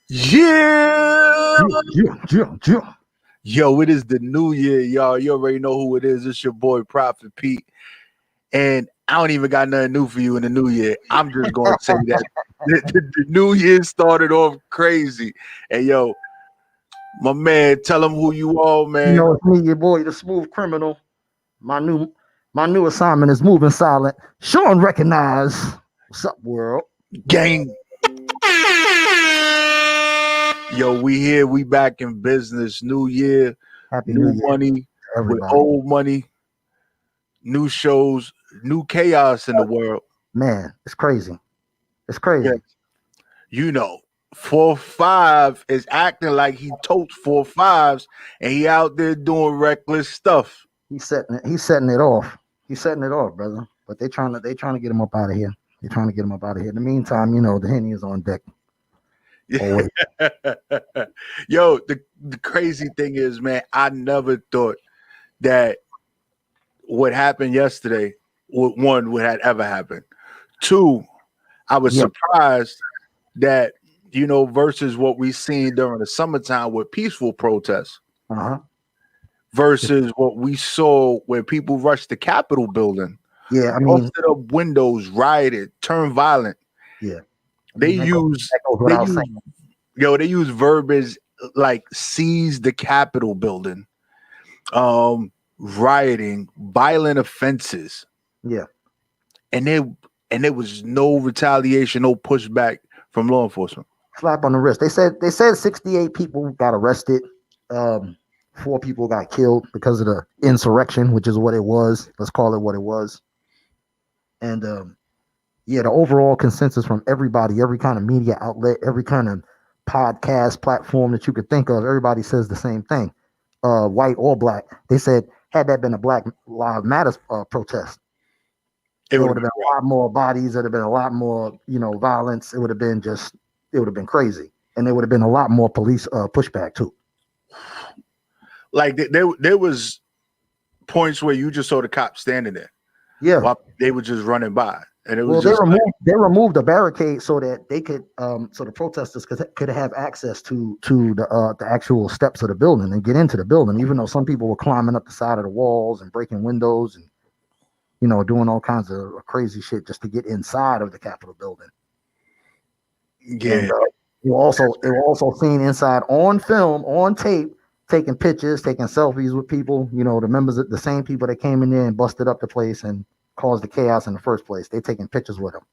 Yeah. Yeah. Yo, it is the new year, y'all. You already know who it is. It's your boy Prophet Pete. And I don't even got nothing new for you in the new year. I'm just gonna say that the new year started off crazy. And yo, my man, tell them who you are, You man. know, it's me, your boy, the smooth criminal. My new my new assignment is moving silent. Show and recognize. What's up, world? Gang. Yo, we here, we back in business. New year, Happy New new Year money to with everybody. old money, new shows, new chaos in the world. Man, it's crazy. It's Yeah. crazy. You know, 4-5 is acting like he totes 4-5s and he out there doing reckless stuff. He's setting it off. He's setting it off, brother. But they trying to get him up out of here. They're trying to get him up out of here. In the meantime, the Henny is on deck. Always. Yo, the crazy thing is, man, I never thought that what happened yesterday would had ever happened. Two, I was Yeah. surprised that versus what we seen during the summertime with peaceful protests Uh-huh. versus what we saw where people rushed the Capitol building, Yeah, I mean, busted up windows, rioted, turned violent. yeah. I They mean use that goes they without use saying. they use verbiage like seize the Capitol building, rioting, violent offenses, Yeah. and there was no retaliation, no pushback from law enforcement. Slap on the wrist. They said 68 people got arrested. Um, 4 people got killed because of the insurrection, which is what it was. Let's call it what it was. And yeah, the overall consensus from everybody, every kind of media outlet, every kind of podcast platform that you could think of, everybody says the same thing. White or black. They said had that been a Black Lives Matter protest, It there would would have have been been a lot more bodies. There'd have been a lot more, violence. It would have been crazy, and there would have been a lot more police pushback too. like there was points where you just saw the cops standing there Yeah. while they were just running by, and it was Well, they just like, removed they removed the barricade so that they could so the protesters could have access to the actual steps of the building and get into the building. Even though some people were climbing up the side of the walls and breaking windows and doing all kinds of crazy shit just to get inside of the Capitol building. And yeah, it was also seen inside on film, on tape, taking pictures, taking selfies with people. The members of the same people that came in there and busted up the place and caused the chaos in the first place. They taking pictures with them.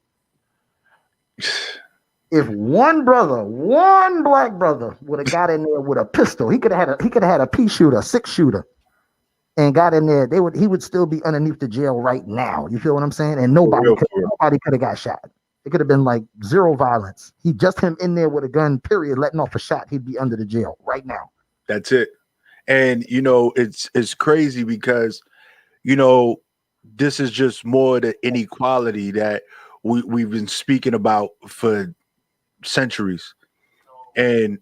If one black brother, would have got in there with a pistol, he could have had a pea shooter, 6 shooter, and got in there, he would still be underneath the jail right now. You feel what I'm saying? And for real, for real. nobody could have got shot. It could have been like zero violence. Him in there with a gun, period, letting off a shot. He'd be under the jail right now. That's it. And it's crazy because this is just more the inequality that we've been speaking about for centuries. And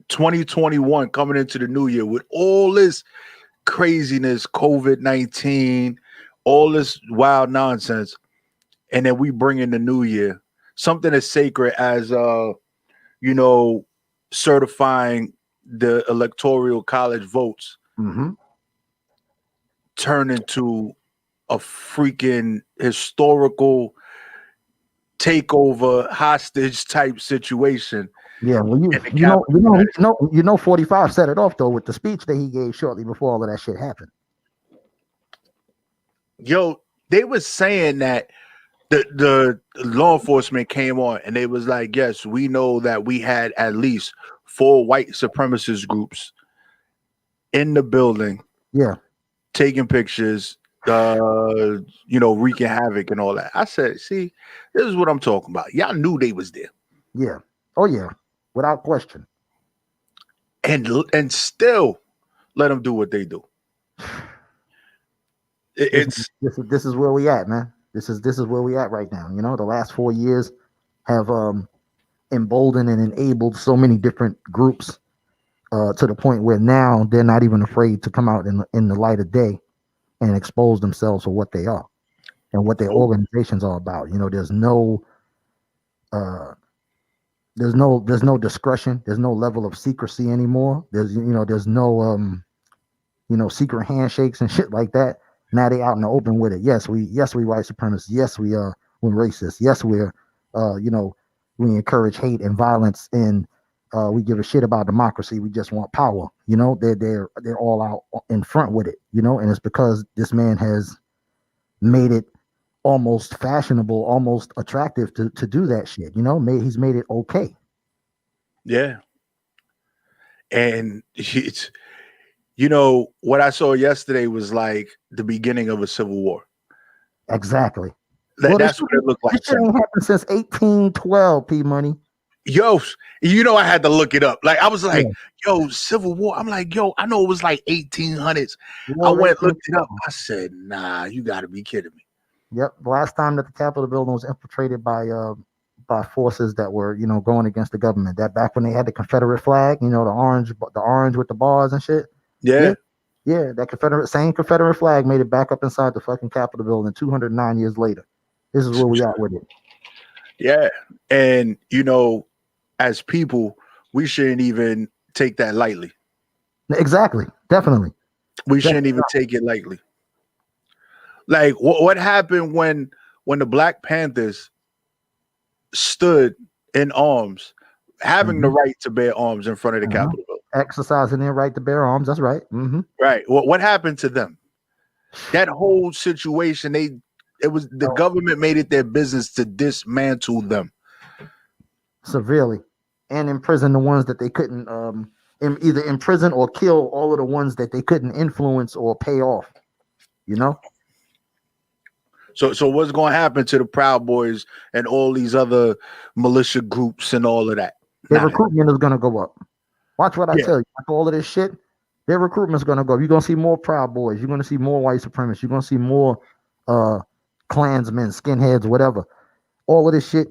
2021 coming into the new year with all this craziness, COVID-19, all this wild nonsense, and then we bring in the new year something as sacred as certifying the electoral college votes Mm-hmm. turn into a freaking historical takeover hostage type situation. Yeah, well, And the Capitol, 45 set it off though with the speech that he gave shortly before all of that shit happened. they was saying that the law enforcement came on and they was like, yes, we know that we had at least 4 white supremacist groups in the building Yeah, taking pictures, wreaking havoc and all that. I said, see, this is what I'm talking about. Y'all knew they was there. yeah, oh yeah, without question. And still let them do what they do. It's This is where we at, man. This is where we at right now. The last 4 years have emboldened and enabled so many different groups to the point where now they're not even afraid to come out in the light of day and expose themselves for what they are and what their organizations are about. There's no there's no discretion. There's no level of secrecy anymore. There's no secret handshakes and shit like that. Now they out in the open with it. Yes, we white supremacists. Yes, we're racist. Yes, we encourage hate and violence, and we give a shit about democracy. We just want power. They're all out in front with it. And it's because this man has made it almost fashionable, almost attractive to do that shit. He's made it okay. Yeah. And it's what I saw yesterday was like the beginning of a civil war. Exactly. That's what it looked like. This shit ain't happened since 1812, P Money. Yo, I had to look it up. Like I was like, yo, Civil War. I'm like, yo, I know it was like 1800s. I went and looked it up. I said, nah, you got to be kidding me. Yep. The last time that the Capitol building was infiltrated by forces that were, going against the government. That back when they had the Confederate flag, the orange with the bars and shit. Yeah. Yeah, that same Confederate flag made it back up inside the fucking Capitol building 209 years later. This is where we at with it. Yeah. And, as people, we shouldn't even take that lightly. Exactly. Definitely. We shouldn't even take it lightly. Like what happened when the Black Panthers stood in arms, having the right to bear arms in front of the Capitol building. Exercising their right to bear arms. That's right. Mm-hmm. Right. What happened to them? That whole situation, the government made it their business to dismantle them severely and imprison the ones that they couldn't either imprison or kill all of the ones that they couldn't influence or pay off. So what's going to happen to the Proud Boys and all these other militia groups and all of that? Their recruitment is going to go up. Watch what I tell you. After all of this shit, their recruitment is going to go. You're going to see more Proud Boys. You're going to see more white supremacists. You're going to see more Klansmen, skinheads, whatever. All of this shit.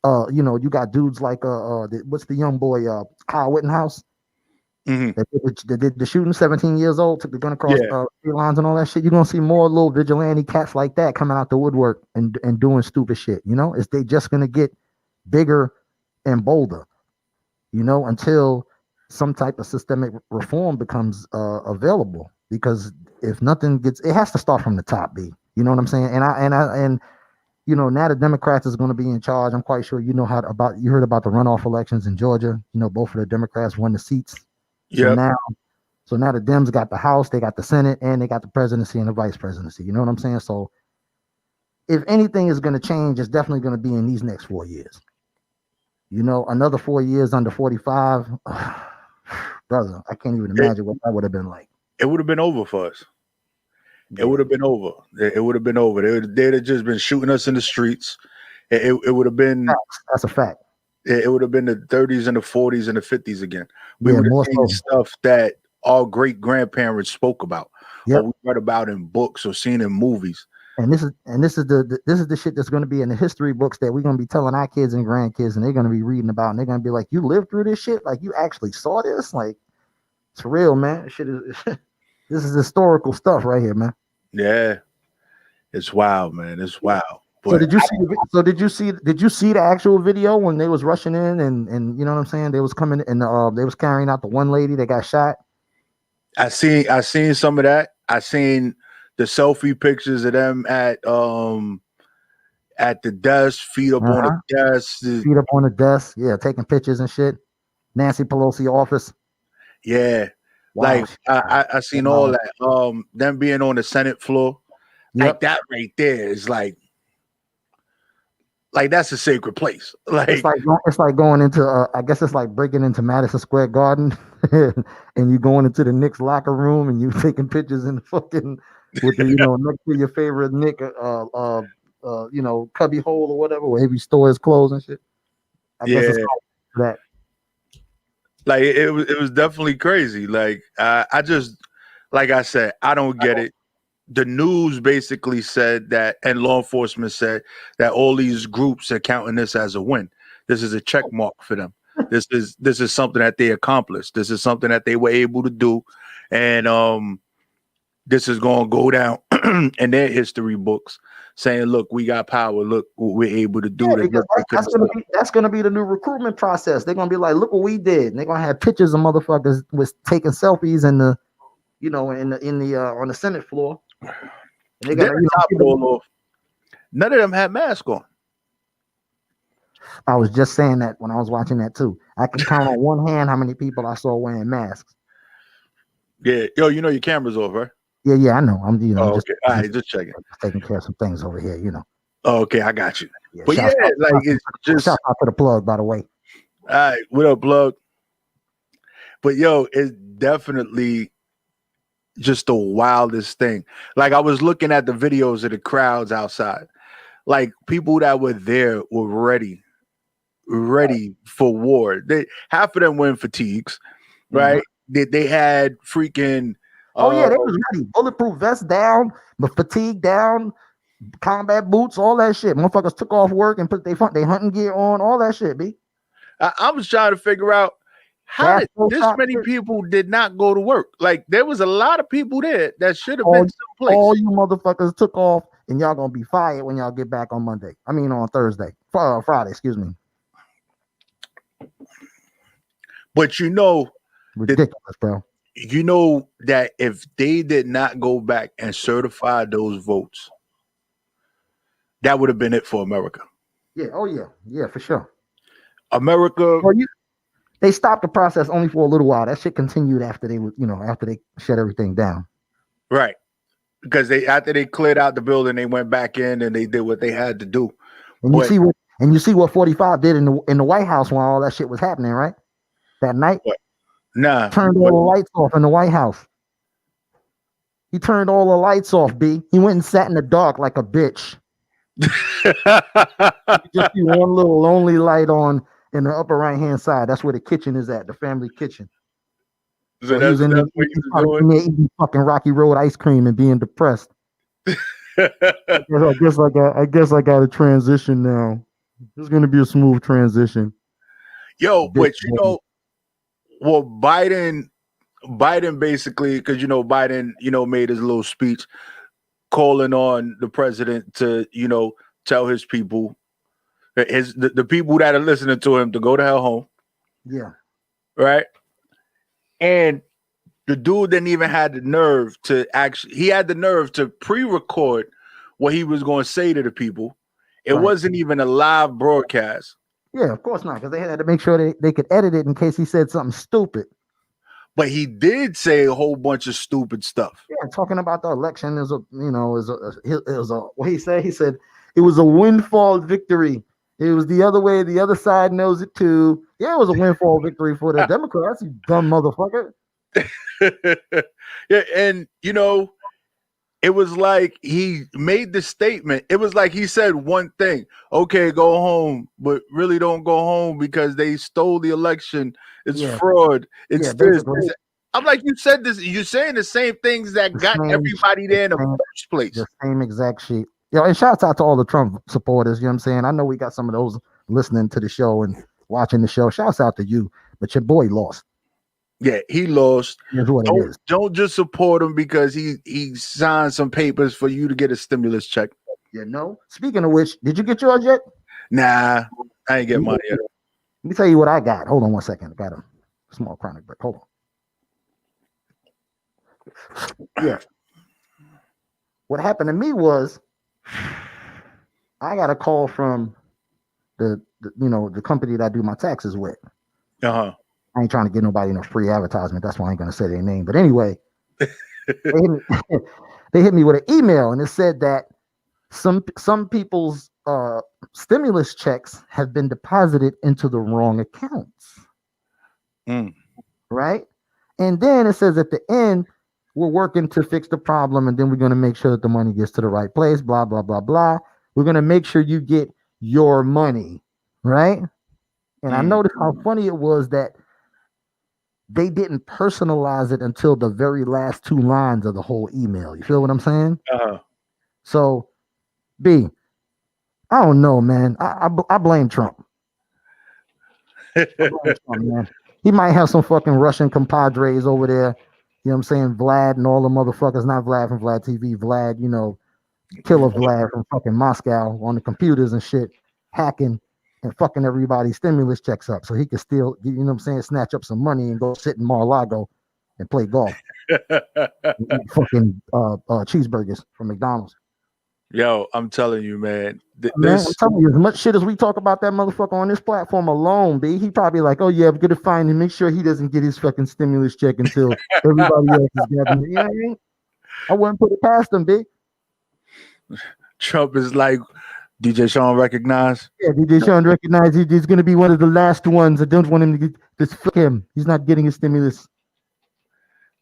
You got dudes like what's the young boy Kyle Rittenhouse that did the shooting, 17 years old, took the gun across state lines and all that shit. You're gonna see more little vigilante cats like that coming out the woodwork and doing stupid shit. They just gonna get bigger and bolder. Until some type of systemic reform becomes available. Because if nothing it has to start from the top. B. You know what I'm saying? And now the Democrats is going to be in charge. I'm quite sure you heard about the runoff elections in Georgia. Both of the Democrats won the seats. Yeah. So now the Dems got the House, they got the Senate, and they got the presidency and the vice presidency. You know what I'm saying? So if anything is going to change, it's definitely going to be in these next 4 years. Another 4 years under 45, brother, I can't even imagine what that would have been like. It would have been over for us. It would have been over. It would have been over. They'd have just been shooting us in the streets. It would have been. That's a fact. It would have been the 30s and the 40s and the 50s again. We would have seen stuff that our great grandparents spoke about, or we read about in books or seen in movies. And this is the shit that's going to be in the history books that we're going to be telling our kids and grandkids, and they're going to be reading about, and they're going to be like, "You lived through this shit? Like you actually saw this? Like it's real, man. Shit is." This is historical stuff right here, man. Yeah, it's wild, man. It's wild. But so did you see the actual video when they was rushing in and you know what I'm saying? They was coming and they was carrying out the one lady that got shot. I seen some of that. I seen the selfie pictures of them at the desk, feet up on the desk. Feet up on the desk, yeah, taking pictures and shit. Nancy Pelosi office. Yeah. Wow. Like I seen all that. Them being on the Senate floor, like that right there is like that's a sacred place. Like it's like going into I guess it's like breaking into Madison Square Garden, and you going into the Knicks locker room and you taking pictures in the fucking with the next to your favorite Knick cubby hole or whatever, where he store his clothes and shit. I guess it's like that. Like it was definitely crazy. Like I just, like I said, I don't get it. The news basically said that, and law enforcement said that all these groups are counting this as a win. This is a check mark for them. This is something that they accomplished. This is something that they were able to do, and this is going to go down in their history books. saying, "Look, we got power. Look what we're able to do." Yeah, That because that's gonna be the new recruitment process. They're gonna be like, look what we did. And they're gonna have pictures of motherfuckers with taking selfies in the, in the on the Senate floor. And they're Then gonna, to top it all off, none of them had masks on. I was just saying that when I was watching that too. I can count on one hand how many people I saw wearing masks. Yeah, yo, you know your camera's off, right? Yeah, I know. I'm, Oh, just okay. All right, just checking. taking care of some things over here, Oh, okay, I got you. Yeah, But yeah, like it's just shout out to the plug, by the way. all right. What up, plug? But yo, it's definitely just the wildest thing. Like I was looking at the videos of the crowds outside. Like people that were there were ready for war. They half of them were in fatigues, right? They had freaking they was ready. Bulletproof vest down, but fatigue down, combat boots, all that shit. Motherfuckers took off work and put they hunting gear on, all that shit, B. I was trying to figure out how did this many people did not go to work. Like there was a lot of people there that should have been someplace. All you motherfuckers took off, and y'all gonna be fired when y'all get back on Monday. I mean on Thursday, Friday, excuse me. But ridiculous, bro. You know that if they did not go back and certify those votes, that would have been it for America. Yeah. Oh yeah, for sure. America. They stopped the process only for a little while. That shit continued after they after they shut everything down. Right. Because after they cleared out the building, they went back in and they did what they had to do. And you see what 45 did in the White House when all that shit was happening, right? That night. What? Nah. Turned all the lights off in the White House. He turned all the lights off, B. He went and sat in the dark like a bitch. You just see one little lonely light on in the upper right-hand side. That's where the kitchen is at, the family kitchen. So that's what he was doing. Eating fucking Rocky Road ice cream and being depressed. I guess I got to transition now. It's going to be a smooth transition. Yo, but well, Biden basically, because Biden, made his little speech calling on the president to, tell his people, the people that are listening to him to go to hell home. Yeah. Right. And the dude didn't even have the nerve he had the nerve to pre-record what he was going to say to the people. It wasn't even a live broadcast. Yeah, of course not, because they had to make sure they could edit it in case he said something stupid. But he did say a whole bunch of stupid stuff. Yeah, talking about the election what he said. He said it was a windfall victory. It was the other way. The other side knows it too. Yeah, it was a windfall victory for the Democrats. You dumb motherfucker. Yeah, and it was like he made the statement. It was like he said one thing. Okay, go home, but really don't go home because they stole the election. It's fraud. It's this. I'm like, you said this. You're saying the same things that got everybody there in the first place. The same exact shit. And shouts out to all the Trump supporters. You know what I'm saying? I know we got some of those listening to the show and watching the show. Shouts out to you. But your boy lost. Yeah, he lost. Don't just support him because he signed some papers for you to get a stimulus check. Yeah, no. Speaking of which, did you get yours yet? Nah, I ain't get money yet. Let me tell you what I got. Hold on 1 second. I got a small chronic break. Hold on. Yeah. What happened to me was I got a call from the company that I do my taxes with. Uh-huh. I ain't trying to get nobody no free advertisement. That's why I ain't gonna say their name. But anyway, they hit me with an email and it said that some people's stimulus checks have been deposited into the wrong accounts. Right? And then it says at the end, we're working to fix the problem, and then we're going to make sure that the money gets to the right place, blah, blah, blah, blah. We're going to make sure you get your money, right? And I noticed how funny it was that they didn't personalize it until the very last 2 lines of the whole email. You feel what I'm saying? Uh-huh. So, B, I don't know, man. I blame Trump. I blame Trump, man. He might have some fucking Russian compadres over there. You know what I'm saying? Vlad and all the motherfuckers, not Vlad from Vlad TV, Vlad, Killer Vlad from fucking Moscow on the computers and shit, hacking and fucking everybody's stimulus checks up so he could steal, you know what I'm saying, snatch up some money and go sit in Mar-a-Lago and play golf and eat fucking cheeseburgers from McDonald's. Yo, I'm telling you, man. Man, I'm This telling you, as much shit as we talk about that motherfucker on this platform alone, B, he probably like, oh yeah, I'm gonna find him, make sure he doesn't get his fucking stimulus check until everybody else is getting it. You know what I mean? I wouldn't put it past him, B. Trump is like DJ Sean recognized. Yeah, DJ Sean recognized he's gonna be one of the last ones. I don't want him to get this. Fuck him. He's not getting his stimulus.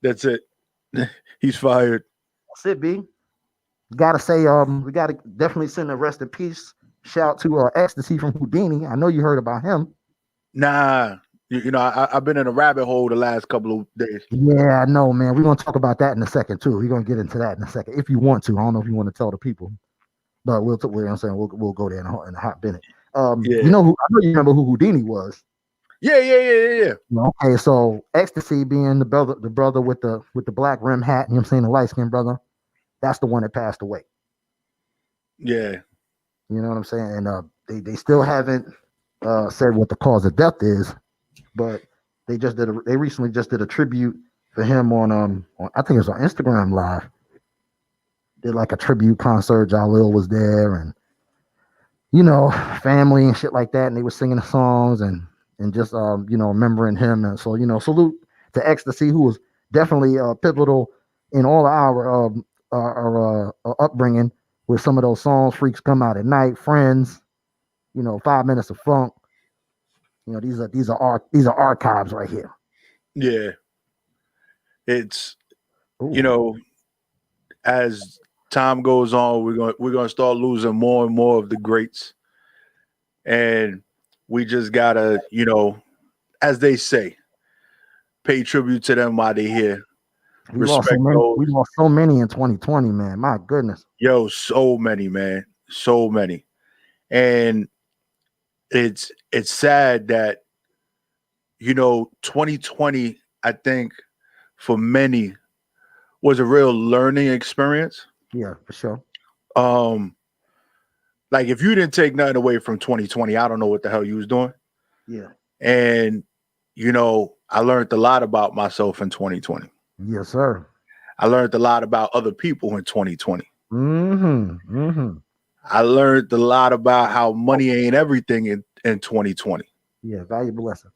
That's it. He's fired. That's it, B. Gotta say, we gotta definitely send a rest in peace shout to Ecstasy from Houdini. I know you heard about him. Nah, you know, I've been in a rabbit hole the last couple of days. Yeah, I know, man. We're gonna talk about that in a second too. We're gonna get into that in a second if you want to. I don't know if you want to tell the people, but we'll we'll go there in a hot minute. You know who? I know you remember who Houdini was. Yeah. Okay, so Ecstasy being the brother with the black rim hat, you know what I'm saying, the light skinned brother, that's the one that passed away. Yeah. You know what I'm saying? And they still haven't said what the cause of death is, but they recently just did a tribute for him on I think it was on Instagram Live. Did like a tribute concert. Jalil was there, and you know, family and shit like that, and they were singing the songs and just you know, remembering him. And so, you know, salute to Ecstasy, who was definitely pivotal in all our upbringing with some of those songs. Freaks Come Out at Night, Friends, you know, 5 Minutes of Funk. You know, these are archives right here. Yeah. It's you know, as time goes on, we're gonna start losing more and more of the greats. And we just gotta, you know, as they say, pay tribute to them while they're here. We lost so many in 2020, man. My goodness. Yo, so many, man. So many. And it's sad that, you know, 2020, I think, for many was a real learning experience. Yeah, for sure. Like if you didn't take nothing away from 2020, I don't know what the hell you was doing. Yeah. And, you know, I learned a lot about myself in 2020. Yes, sir. I learned a lot about other people in 2020. Mm-hmm. I learned a lot about how money ain't everything in 2020. Yeah, valuable lesson.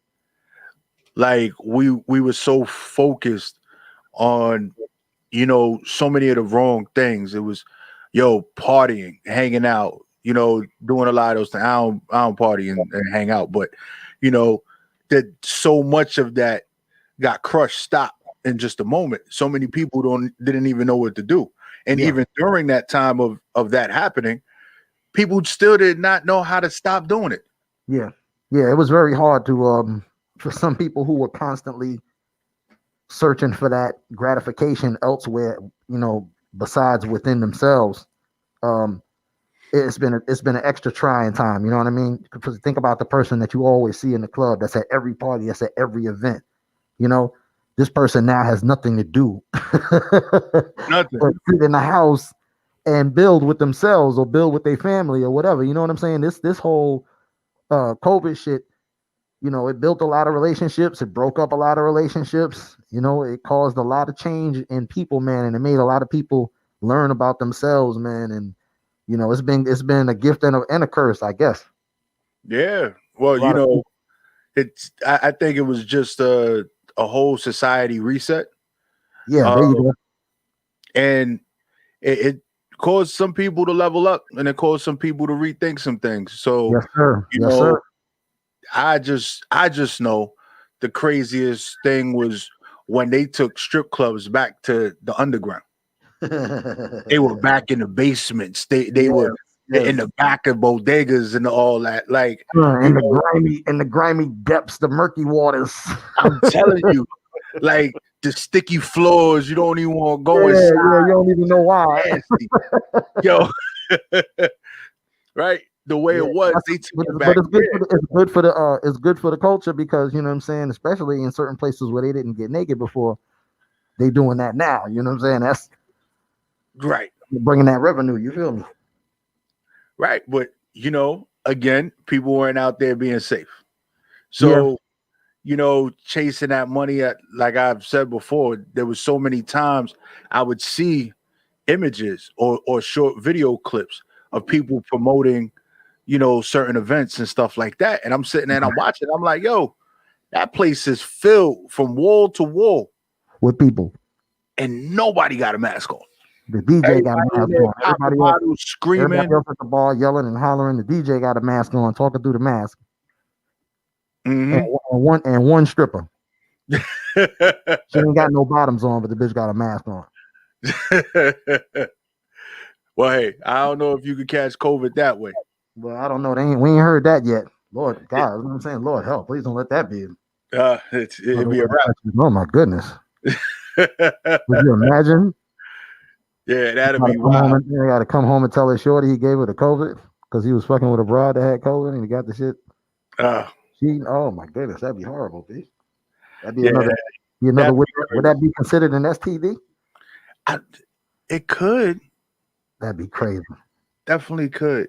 Like we were so focused on, you know, so many of the wrong things. It was, partying, hanging out, you know, doing a lot of those things. I don't party and hang out, but you know, that so much of that got crushed, stopped in just a moment. So many people didn't even know what to do. And even during that time of that happening, people still did not know how to stop doing it. Yeah. Yeah, it was very hard to for some people who were constantly searching for that gratification elsewhere, you know, besides within themselves. It's been an extra trying time, you know what I mean? Because think about the person that you always see in the club, that's at every party, that's at every event. You know, this person now has nothing to do. Nothing. But sit in the house and build with themselves or build with their family or whatever. You know what I'm saying? This whole COVID shit, you know, it built a lot of relationships. It broke up a lot of relationships. You know, it caused a lot of change in people, man, and it made a lot of people learn about themselves, man. And you know, it's been a gift and a curse, I guess. Yeah. Well, you know, I think it was just a whole society reset. Yeah, there you go. And it caused some people to level up, and it caused some people to rethink some things. So, yes, sir. You know, I just know the craziest thing was when they took strip clubs back to the underground. They were back in the basements. They were in the back of bodegas and all that. Like in the grimy depths, the murky waters. I'm telling you, like the sticky floors. You don't even want to go inside. Yeah, you don't even know why. Yo, right? The way it was, they took it back. But it's good for the culture because you know what I'm saying. Especially in certain places where they didn't get naked before, they doing that now. You know what I'm saying? That's right. bringing that revenue. You feel me? Right. But, again, people weren't out there being safe. Yeah. So, chasing that money, like I've said before, there was so many times I would see images or short video clips of people promoting, certain events and stuff like that. And I'm sitting there and I'm watching. I'm like, yo, that place is filled from wall to wall With people. and nobody got a mask on. The DJ got a Everybody in mask there on. popping bottles, screaming. Everybody else at the bar yelling and hollering. The DJ got a mask on, talking through the mask. Mm-hmm. And one stripper. She ain't got no bottoms on, but the bitch got a mask on. Well, hey, I don't know if you could catch COVID that way. Well, I don't know. We ain't heard that yet. Lord God, you know what I'm saying? Lord help. Please don't let that be. It'd be a wrap. Oh my goodness. Would you imagine? Yeah, that'd be wild. They got to come home and tell his shorty he gave her the COVID because he was fucking with a broad that had COVID and he got the shit. Oh my goodness, that'd be horrible, B. That'd be another. Would that be considered an STD? It could. That'd be crazy. Definitely could.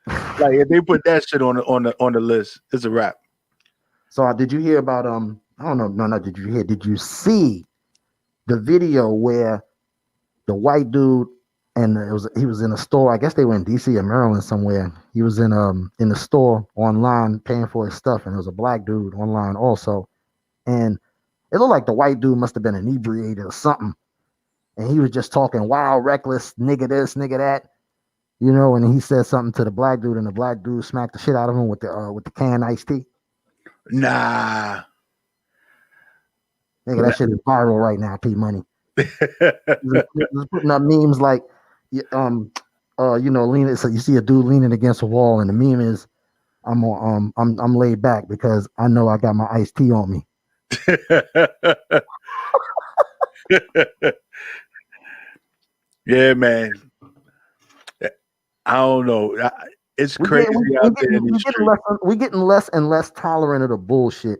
Like if they put that shit on the list, it's a wrap. So did you hear about I don't know. No, did you hear? Did you see the video where the white dude and he was in a store? I guess they were in DC or Maryland somewhere. He was in the store online paying for his stuff, and there was a black dude online also. And it looked like the white dude must have been inebriated or something. And he was just talking wild, reckless, nigga this, nigga that. And he said something to the black dude, and the black dude smacked the shit out of him with the canned iced tea. Nah. Nigga, that shit is viral right now, P Money. Just putting up memes like, leaning. So you see a dude leaning against a wall, and the meme is, I'm laid back because I know I got my iced tea on me. Yeah, man. I don't know. It's crazy out there in these streets. We're getting less and less tolerant of the bullshit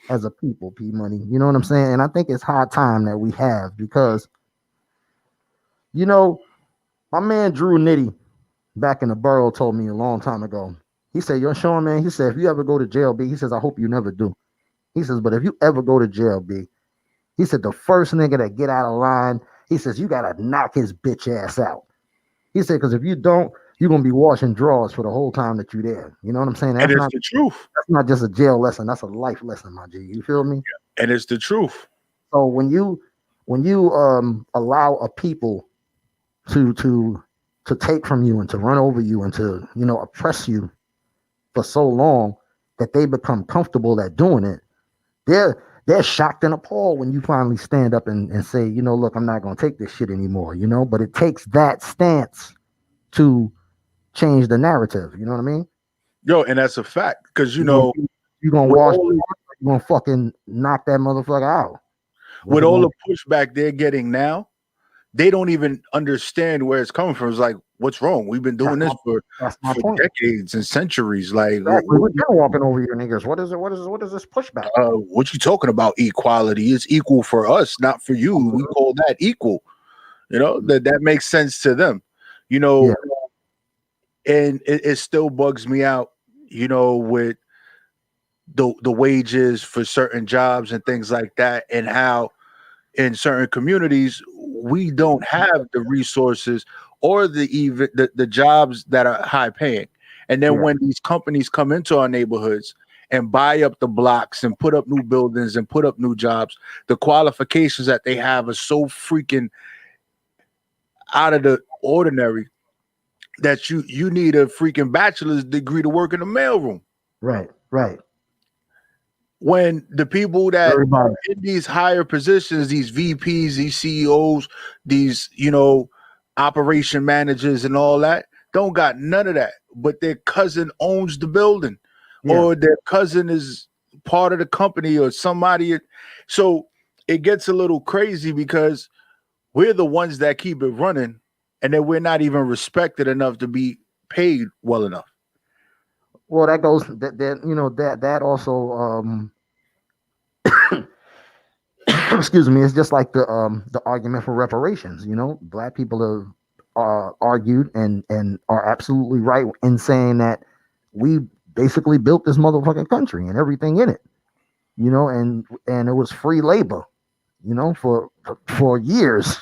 as a people, P Money. You know what I'm saying? And I think it's high time that we have because, my man Drew Nitty back in the borough told me a long time ago. He said, "Yo, Sean, man," he said, "if you ever go to jail, B," he says, "I hope you never do." He says, "But if you ever go to jail, B," he said, "the first nigga that get out of line," he says, "you gotta knock his bitch ass out." He said, "Because if you don't, you're gonna be washing drawers for the whole time that you're there." You know what I'm saying? That's the truth. That's not just a jail lesson. That's a life lesson, my G. You feel me? And it's the truth. So when you allow a people to take from you and to run over you and to oppress you for so long that they become comfortable at doing it, they're shocked and appalled when you finally stand up and say, look, I'm not going to take this shit anymore, but it takes that stance to change the narrative. You know what I mean? Yo, and that's a fact because, you're going to wash, you're going to fucking knock that motherfucker out. With all the pushback they're getting now, they don't even understand where it's coming from. It's like, what's wrong? We've been doing this for decades and centuries. Like, we've been walking over your niggas. What is it? What is this pushback? What you talking about? Equality is equal for us, not for you. We call that equal. That makes sense to them. And it still bugs me out. With the wages for certain jobs and things like that, and how in certain communities we don't have the resources or the jobs that are high paying. And then when these companies come into our neighborhoods and buy up the blocks and put up new buildings and put up new jobs, the qualifications that they have are so freaking out of the ordinary that you need a freaking bachelor's degree to work in the mailroom. Right. When the people that are in these higher positions, these VPs, these CEOs, these, operation managers and all that, don't got none of that. But their cousin owns the building or their cousin is part of the company or somebody. So it gets a little crazy because we're the ones that keep it running and then we're not even respected enough to be paid well enough. Well, that goes that also excuse me, it's just like the argument for reparations. Black people argued and are absolutely right in saying that we basically built this motherfucking country and everything in it, and it was free labor, for years,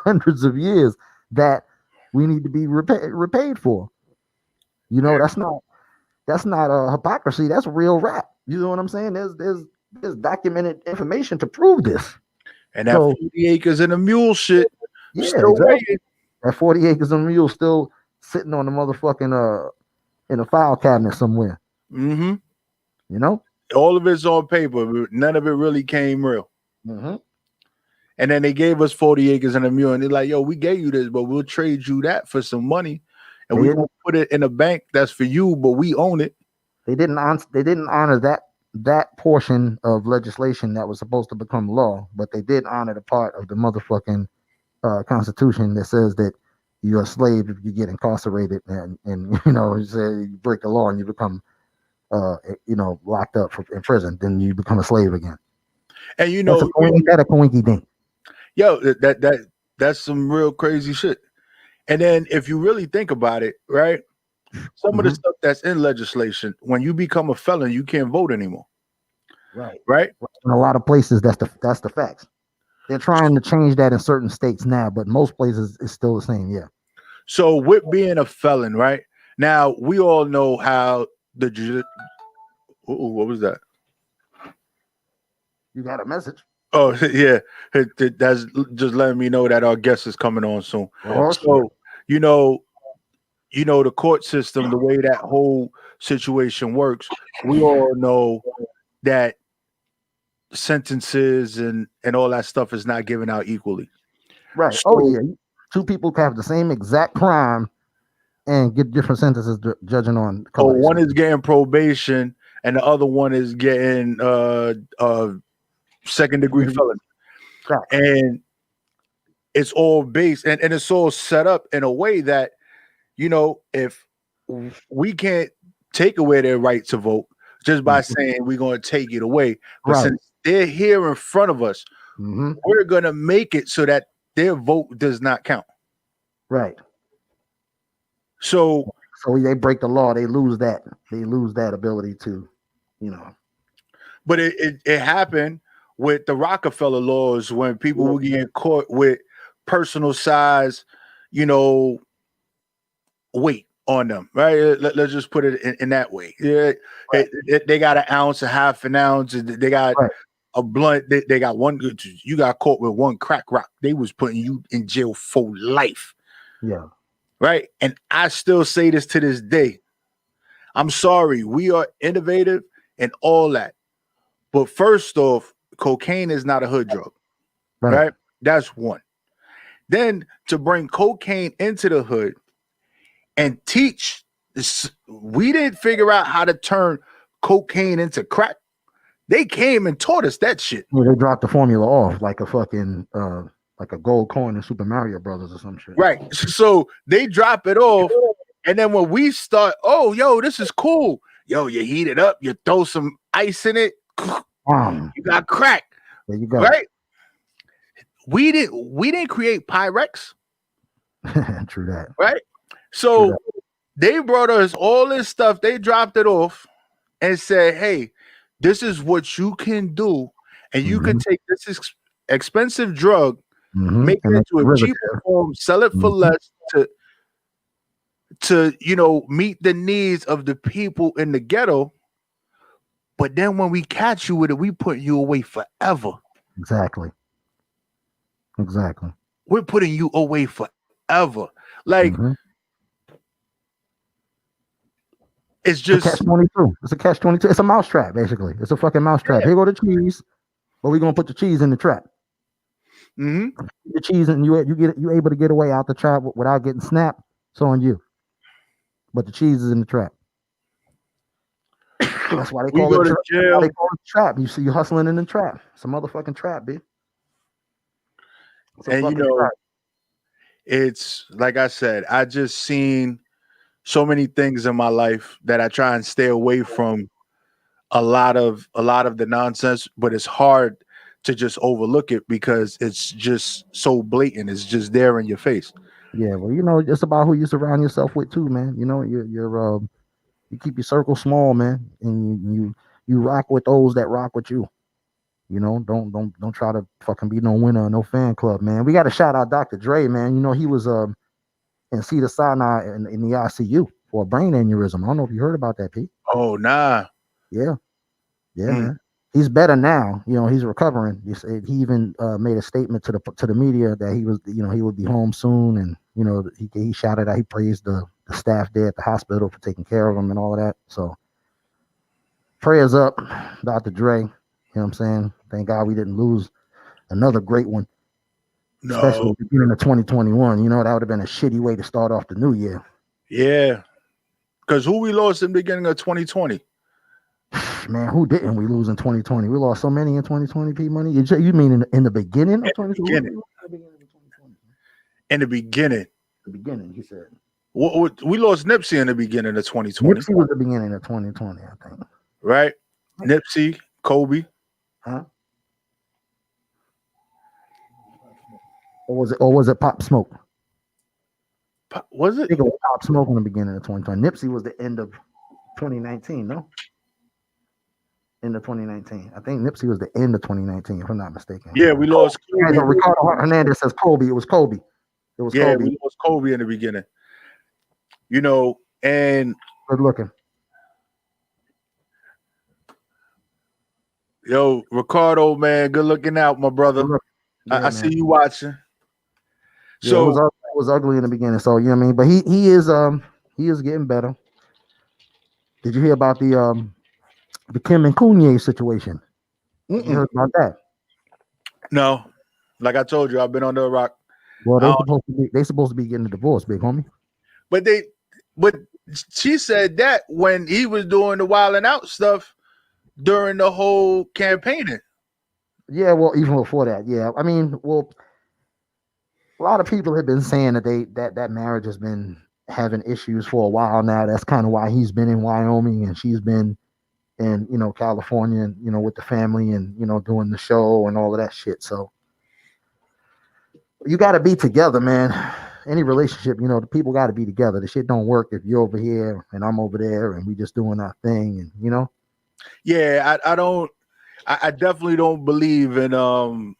hundreds of years that we need to be repaid for. That's not a hypocrisy. That's real rap. You know what I'm saying? There's documented information to prove this. And that 40 acres and a mule shit still exactly. waiting. That 40 acres and mule still sitting on the motherfucking in a file cabinet somewhere. Mm-hmm. All of it's on paper, but none of it really came real. Mm-hmm. And then they gave us 40 acres and a mule, and they're like, yo, we gave you this, but we'll trade you that for some money. And we will put it in a bank that's for you, but we own it. They didn't honor that portion of legislation that was supposed to become law, but they did honor the part of the motherfucking Constitution that says that you're a slave if you get incarcerated and you break the law and you become locked up in prison, then you become a slave again. And that a coinky dink. Yo, that's some real crazy shit. And then if you really think about it, right? Some of the stuff that's in legislation, when you become a felon, you can't vote anymore. Right. In a lot of places, that's the facts. They're trying to change that in certain states now, but most places it's still the same. Yeah. So with being a felon, right? Now we all know how what was that? You got a message. Oh yeah, that's just letting me know that our guest is coming on soon. So the court system, the way that whole situation works, we all know that sentences and all that stuff is not given out equally. Right. So, two people can have the same exact crime and get different sentences judging on. So one is getting probation and the other one is getting second-degree felony. Right. And it's all based and it's all set up in a way that, if we can't take away their right to vote just by saying we're going to take it away, but since they're here in front of us, we're going to make it so that their vote does not count. Right. So they break the law, they lose that ability to, But it happened with the Rockefeller laws when people were getting caught with personal size, weight on them, right? Let's just put it in that way. Yeah, they got an ounce, a half an ounce, they got a blunt. They got one. You got caught with one crack rock. They was putting you in jail for life. Yeah. Right. And I still say this to this day. I'm sorry. We are innovative and all that. But first off, cocaine is not a hood drug. Right? That's one. Then to bring cocaine into the hood and teach, we didn't figure out how to turn cocaine into crack. They came and taught us that shit. Well, they dropped the formula off like a fucking like a gold coin in Super Mario Brothers or some shit. Right. So they drop it off. And then when we start, this is cool. Yo, you heat it up, you throw some ice in it. You got crack. There you go. Right? We didn't create Pyrex. True that. Right? So they brought us all this stuff. They dropped it off and said, hey, this is what you can do. And you can take this expensive drug, make it into a cheaper form, sell it for less to meet the needs of the people in the ghetto. But then when we catch you with it, we put you away forever. Exactly. We're putting you away forever. Like, it's just catch-22. It's a catch-22. It's a mousetrap, basically. It's a fucking mousetrap. Here go the cheese, but we're gonna put the cheese in the trap. The cheese, and you able to get away out the trap without getting snapped. It's on you. But the cheese is in the trap. That's why they call it jail. They call it trap. You see, you hustling in the trap. It's a motherfucking trap, B. And it's like I said, I just seen so many things in my life that I try and stay away from a lot of the nonsense, but it's hard to just overlook it because it's just so blatant. It's just there in your face. Yeah, well, you know, it's about who you surround yourself with too, man. You know, you keep your circle small, man, and you rock with those that rock with you. You know, don't try to fucking be no winner or no fan club, man. We got to shout out Dr. Dre, man. You know, he was in Cedar Sinai in the ICU for a brain aneurysm. I don't know if you heard about that, Pete. Oh, nah. Yeah, man. He's better now. You know, he's recovering. He even made a statement to the media that he was, you know, he would be home soon, and you know, he shouted out, he praised the staff there at the hospital for taking care of him and all of that. So prayers up, Dr. Dre. You know what I'm saying? Thank God we didn't lose another great one. No. Especially at the beginning of 2021. You know, that would have been a shitty way to start off the new year. Yeah. Because who we lost in the beginning of 2020? Man, who didn't we lose in 2020? We lost so many in 2020, P Money. You mean in the beginning of 2020? In the beginning. The beginning, he said. We lost Nipsey in the beginning of 2020. Nipsey was the beginning of 2020, I think. Right? Nipsey, Kobe. Huh? Or was it Pop Smoke? Was it? I think it was Pop Smoke in the beginning of 2020. Nipsey was the end of 2019, no? End of 2019. I think Nipsey was the end of 2019, if I'm not mistaken. Yeah, we lost Kobe. Ricardo Hernandez says Kobe. It was Kobe. Kobe. We lost Kobe in the beginning. You know, and good looking. Yo, Ricardo, man, good looking out, my brother. Yeah, I see you watching. Yeah, so it was ugly in the beginning. So you know what I mean, but he is getting better. Did you hear about the Kim and Kanye situation? You heard about that? No, like I told you, I've been on the rock. Well, they supposed to be getting a divorce, big homie. But she said that when he was doing the wilding out stuff during the whole campaigning. Yeah, well, even before that, yeah. I mean, well, a lot of people have been saying that that marriage has been having issues for a while now. That's kind of why he's been in Wyoming and she's been in, you know, California, and, you know, with the family and, you know, doing the show and all of that shit. So you got to be together, man. Any relationship, you know, the people got to be together. The shit don't work if you're over here and I'm over there and we just doing our thing, and you know. Yeah, I definitely don't believe in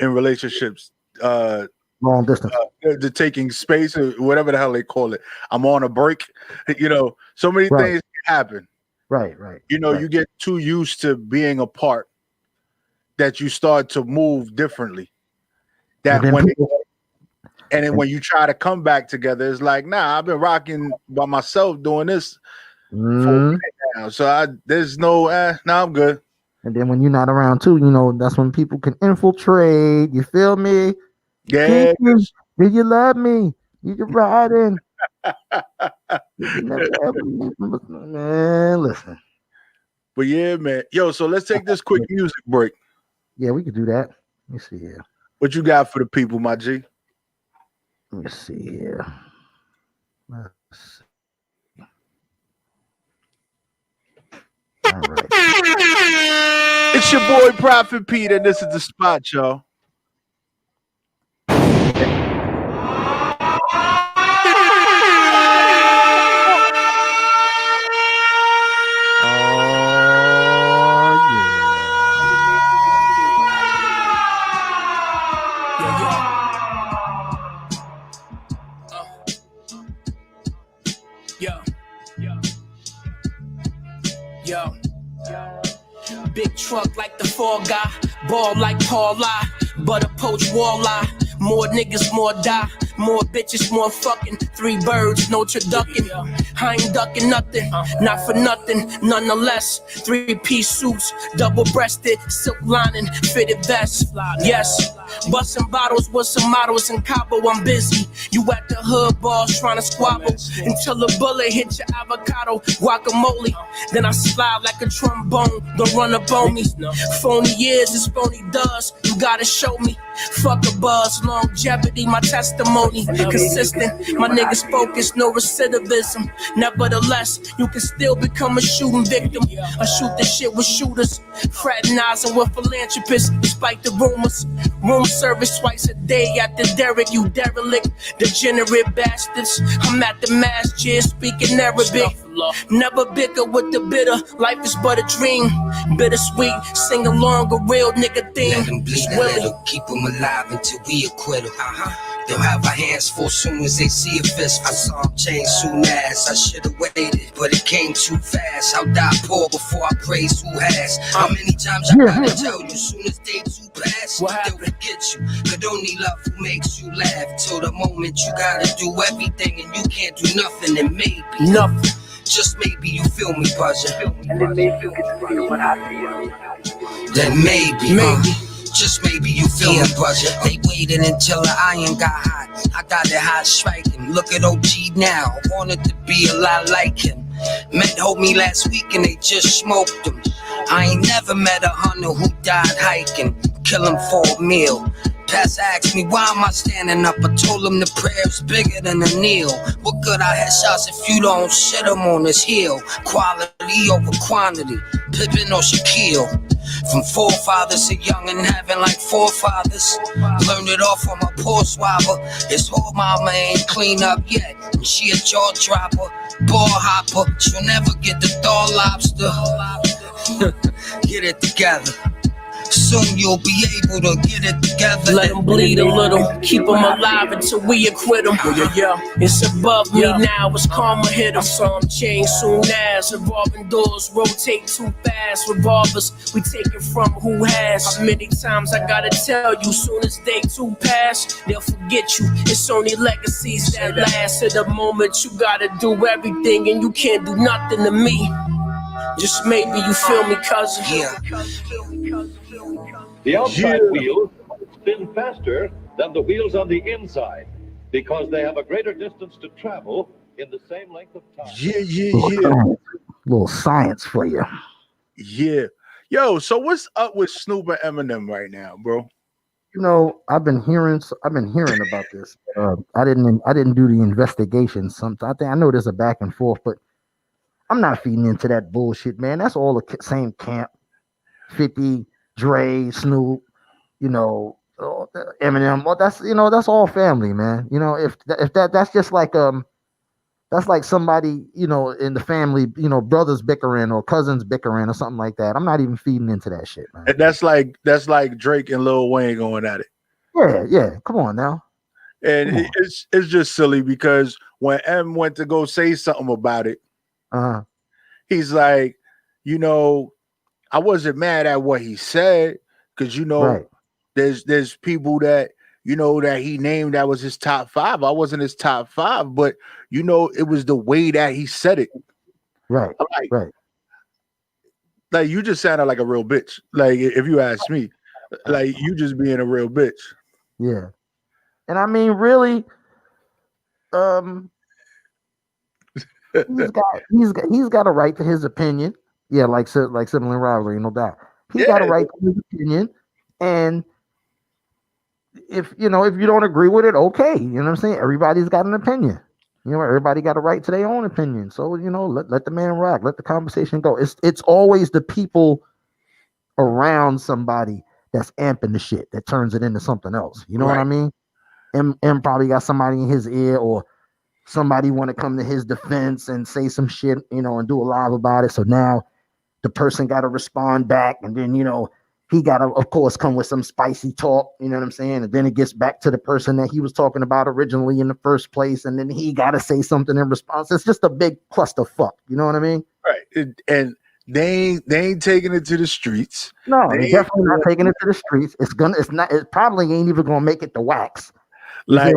relationships. Long distance. The taking space or whatever the hell they call it. I'm on a break. You know, so many things can happen. Right. You know, you get too used to being apart that you start to move differently. That then when you try to come back together, it's like, nah, I've been rocking by myself doing this for a minute now. So there's no, I'm good. And then when you're not around too, you know, that's when people can infiltrate. You feel me? Yeah. Did you love me? You can ride in. Man, listen. But yeah, man. Yo, so let's take this quick music break. Yeah, we could do that. Let me see here. What you got for the people, my G? Let me see here. Let's see. All right. It's your boy Prophet Pete, and this is the spot, y'all. Big truck like the Fall Guy, ball like Paula, butter poach walleye. More niggas, more die. More bitches, more fucking. 3 birds, no turducken. I ain't ducking nothing, not for nothing, nonetheless. 3-piece suits, double-breasted, silk lining, fitted vest. Yes, busting bottles with some models in Cabo. I'm busy. You at the hood bars trying to squabble until a bullet hit your avocado guacamole. Then I slide like a trombone. Don't run up on me. Phony years is phony does. You gotta show me. Fuck a buzz, longevity, my testimony. Consistent, my niggas focused, no recidivism. Nevertheless, you can still become a shooting victim. I shoot the shit with shooters, fraternizing with philanthropists, despite the rumors. Room service twice a day at the Derrick, you derelict, degenerate bastards. I'm at the masjid speaking Arabic. Never bicker with the bitter, life is but a dream. Bittersweet, sing along a real nigga theme. Let him bleed a little, keep him alive until we acquit him. They'll have our hands full soon as they see a fist. I saw him change soon as I should've waited, but it came too fast. I'll die poor before I praise who has. How many times I gotta tell you, soon as day two pass, they'll forget you. Could only love who makes you laugh. Till the moment you gotta do everything and you can't do nothing, and maybe Nothing. just maybe you feel me buzzing. And then maybe you get to feel what I feel. Then maybe. Just maybe you feel me buzzing. They waited until the iron got hot. I got it hot striking. Look at OG now. I wanted to be a lot like him. Met homie last week and they just smoked him. I ain't never met a hunter who died hiking. Kill him for a meal. Pastor asked me why am I standing up. I told him the prayer's bigger than a kneel. What good I had shots if you don't shit him on his heel. Quality over quantity. Pippin or Shaquille. From forefathers to young and having like forefathers. Learned it all from a poor swabber. His whole mama ain't clean up yet, and she a jaw dropper, ball hopper. She'll never get the thaw lobster. Get it together. Soon you'll be able to get it together. Let him bleed a little, keep him alive until we acquit him. It's above me now, it's karma hit him. Saw him change soon as revolving doors rotate too fast. Revolvers, we take it from who has. How many times I gotta tell you, soon as day two pass, they'll forget you. It's only legacies that last. At the moment you gotta do everything and you can't do nothing to me. Just maybe you feel me, cousin. Yeah. The outside wheels spin faster than the wheels on the inside because they have a greater distance to travel in the same length of time. Little science for you. Yeah. Yo, so what's up with Snoop and Eminem right now, bro? You know, I've been hearing about this. I didn't do the investigation. I know there's a back and forth, but I'm not feeding into that bullshit, man. That's all the same camp. 50, Dre, Snoop, you know, Eminem. Well, that's all family, man. You know, if that's just like that's like somebody, you know, in the family, you know, brothers bickering or cousins bickering or something like that. I'm not even feeding into that shit, man. And that's like Drake and Lil Wayne going at it. Yeah. Come on now. And it's just silly because when M went to go say something about it, he's like, you know, I wasn't mad at what he said because, you know, there's people that, you know, that he named that was his top 5. I wasn't his top 5, but, you know, it was the way that he said it. Right. Like, you just sounded like a real bitch. Like, if you ask me, like, you just being a real bitch. Yeah. And I mean, really, he's got a right to his opinion. Yeah, like sibling rivalry, no doubt. He's got a right to his opinion, and if you don't agree with it, okay. You know what I'm saying? Everybody's got an opinion. You know, everybody got a right to their own opinion. So, you know, let the man rock. Let the conversation go. It's always the people around somebody that's amping the shit that turns it into something else. You know what I mean? M probably got somebody in his ear or somebody want to come to his defense and say some shit, you know, and do a live about it. So now the person got to respond back, and then, you know, he got to, of course, come with some spicy talk, you know what I'm saying? And then it gets back to the person that he was talking about originally in the first place, and then he got to say something in response. It's just a big clusterfuck, you know what I mean? Right. And they ain't taking it to the streets. No, they're definitely not taking it to the streets. It probably ain't even gonna make it to wax. Like,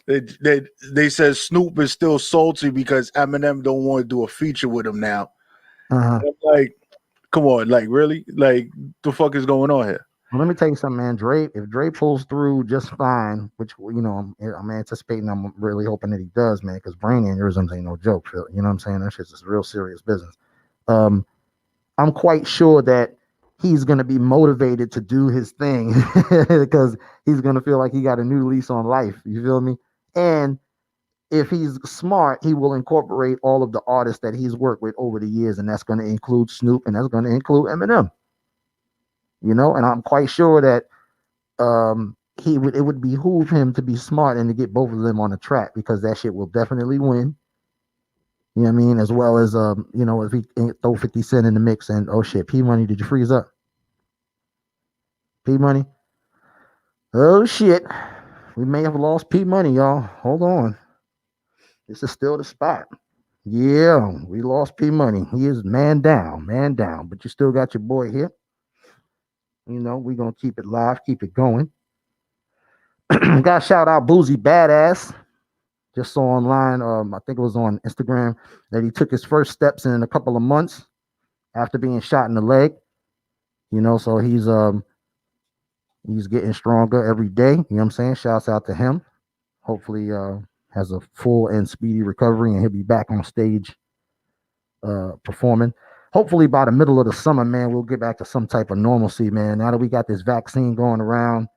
they said Snoop is still salty because Eminem don't want to do a feature with him now. I'm like, come on, like, really? Like, the fuck is going on here? Well, let me tell you something, man. If Dre pulls through just fine, which, you know, I'm anticipating, I'm really hoping that he does, man, because brain aneurysms ain't no joke, Phil. You know what I'm saying? That shit's just real serious business. I'm quite sure that he's going to be motivated to do his thing because he's going to feel like he got a new lease on life. You feel me? And if he's smart, he will incorporate all of the artists that he's worked with over the years, and that's going to include Snoop, and that's going to include Eminem. You know, and I'm quite sure that it would behoove him to be smart and to get both of them on the track, because that shit will definitely win. You know what I mean? As well as if he throw 50 Cent in the mix and oh shit, P Money, did you freeze up? P Money. Oh shit. We may have lost P Money, y'all. Hold on. This is still the spot. Yeah, we lost P Money. He is man down. But you still got your boy here. We're gonna keep it live, keep it going. Got shout out Boozy Badass. Just saw online, I think it was on Instagram, that he took his first steps in a couple of months after being shot in the leg. So he's getting stronger every day. You know what I'm saying? Shouts out to him. Hopefully has a full and speedy recovery, and he'll be back on stage performing. Hopefully by the middle of the summer, man, we'll get back to some type of normalcy, man. Now that we got this vaccine going around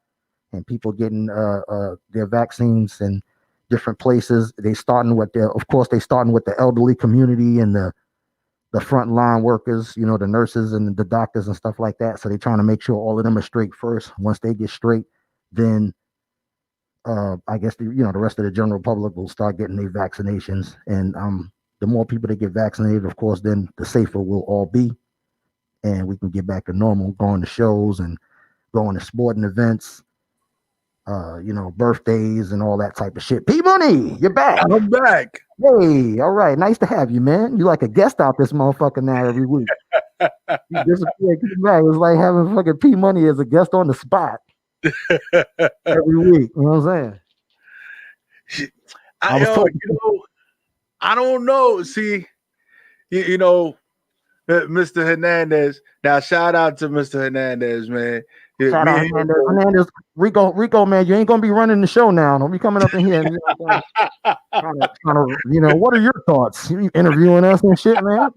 and people getting their vaccines in different places, they starting with the elderly community and the frontline workers, the nurses and the doctors and stuff like that. So they're trying to make sure all of them are straight first. Once they get straight, then I guess the rest of the general public will start getting their vaccinations. And the more people that get vaccinated, of course, then the safer we'll all be, and we can get back to normal, going to shows and going to sporting events, birthdays and all that type of shit. P Money, you're back. I'm back. Hey, all right. Nice to have you, man. You like a guest out this motherfucker now every week. You disappear, come back. It's like having fucking P Money as a guest on the spot every week. You know what I'm saying? I don't know. See, Mr. Hernandez. Now, shout out to Mr. Hernandez, man. Shout out Hernandez. Rico, man, you ain't gonna be running the show now. Don't be coming up in here and what are your thoughts? You interviewing us and shit, man.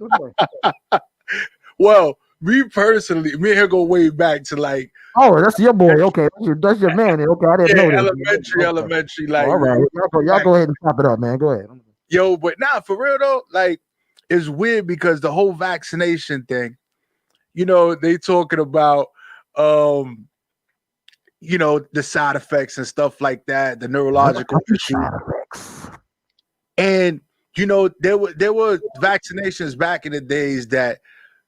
Well, me personally, me and him go way back to like. Oh, that's your boy. Okay, that's your man. Okay, I didn't know that. Elementary. Like, all right, y'all go ahead and pop it up, man. Go ahead. Yo, but for real though, like, it's weird because the whole vaccination thing, they talking about, the side effects and stuff like that, the neurological side effects. And there were vaccinations back in the days that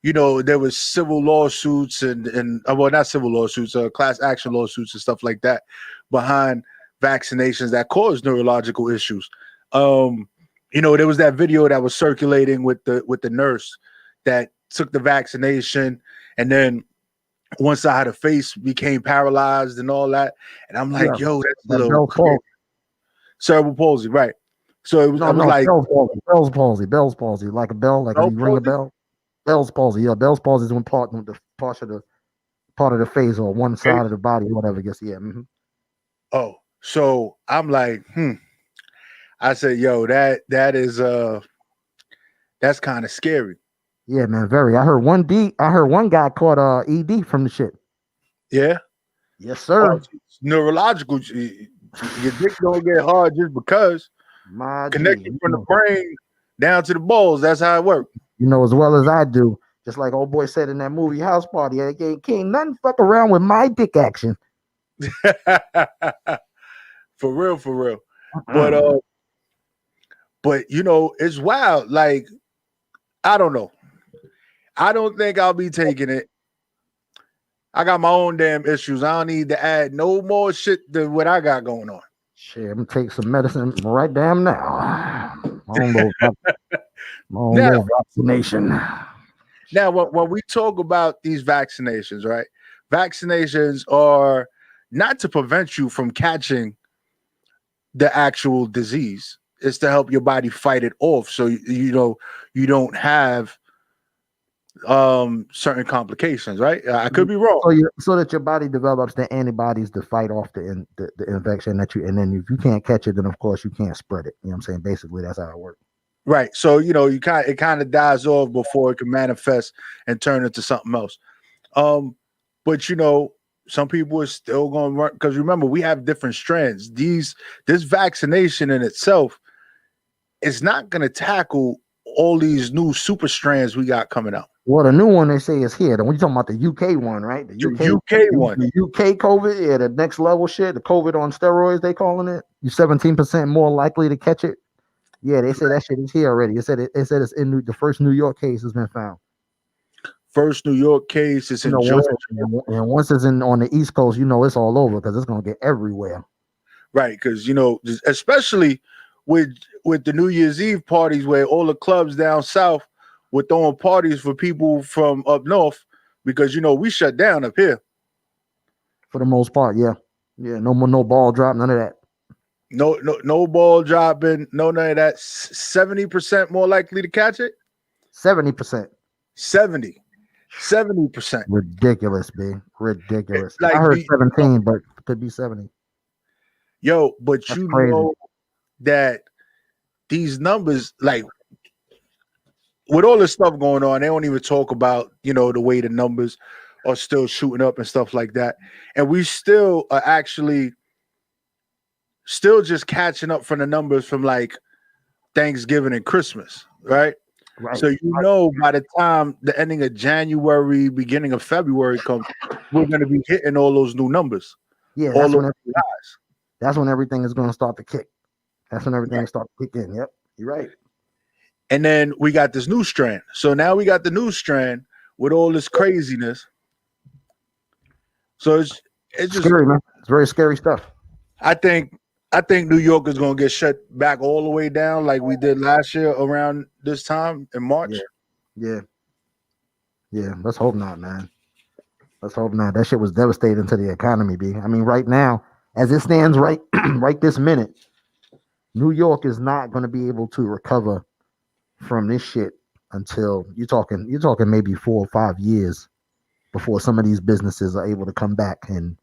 there was civil lawsuits and not civil lawsuits, class action lawsuits and stuff like that behind vaccinations that caused neurological issues. There was that video that was circulating with the nurse that took the vaccination, and then one side of the face became paralyzed and all that. And I'm like, yo, that's a little cerebral palsy, right? So it was, like Bell's palsy, like a bell, like when you ring a bell. Bell's palsy, yeah. Bell's palsy is when part of the face or one side of the body, whatever. Guess Mm-hmm. Oh, so I'm like, I said, yo, that is that's kind of scary. Yeah, man, very. I heard one guy caught ED from the shit. Yeah. Yes, sir. Neurological. Your dick don't get hard just because. Connected from the brain down to the balls. That's how it works. As well as I do. Just like old boy said in that movie House Party, can't nothing fuck around with my dick action. For real. But it's wild. Like, I don't know. I don't think I'll be taking it. I got my own damn issues. I don't need to add no more shit than what I got going on. Shit, I'm gonna take some medicine right damn now. My own little vaccination. Now, when we talk about these vaccinations, right? Vaccinations are not to prevent you from catching the actual disease. It's to help your body fight it off, so you don't have certain complications, right? I could be wrong. So that your body develops the antibodies to fight off the infection and then if you can't catch it, then of course you can't spread it. You know what I'm saying? Basically, that's how it works. Right. So it kind of dies off before it can manifest and turn into something else. But some people are still going to run, because remember, we have different strands. This vaccination in itself is not going to tackle all these new super strands we got coming out. Well, the new one they say is here. The one you talking about, the UK one, right? The UK one. The UK COVID, yeah, the next level shit, the COVID on steroids, they calling it. You 17% more likely to catch it. Yeah, they say that shit is here already. It said it's in the first New York case has been found. First New York case is in Georgia. And once it's on the East Coast, you know it's all over because it's gonna get everywhere. Right, because especially with the New Year's Eve parties where all the clubs down south were throwing parties for people from up north, because we shut down up here. For the most part, yeah. No ball drop, none of that. No ball dropping, none of that. 70% more likely to catch it. 70%. 70%. Ridiculous, B. Ridiculous. Like, I heard 17, but it could be 70. Yo, but That's you crazy. know that these numbers, like with all this stuff going on, they don't even talk about, the way the numbers are still shooting up and stuff like that. And we still are actually still just catching up from the numbers from like Thanksgiving and Christmas, right? Right. So by the time the ending of January, beginning of February comes, we're going to be hitting all those new numbers. Yeah, that's when everything is going to start to kick. That's when everything starts to kick in. Yep, you're right. And then we got this new strand. So now we got the new strand with all this craziness. So it's just scary, man. It's very scary stuff. I think New York is going to get shut back all the way down like we did last year around this time in March. Yeah. Let's hope not, man. Let's hope not. That shit was devastating to the economy, B. I mean, right now, as it stands right this minute, New York is not going to be able to recover from this shit until you're talking maybe 4 or 5 years before some of these businesses are able to come back and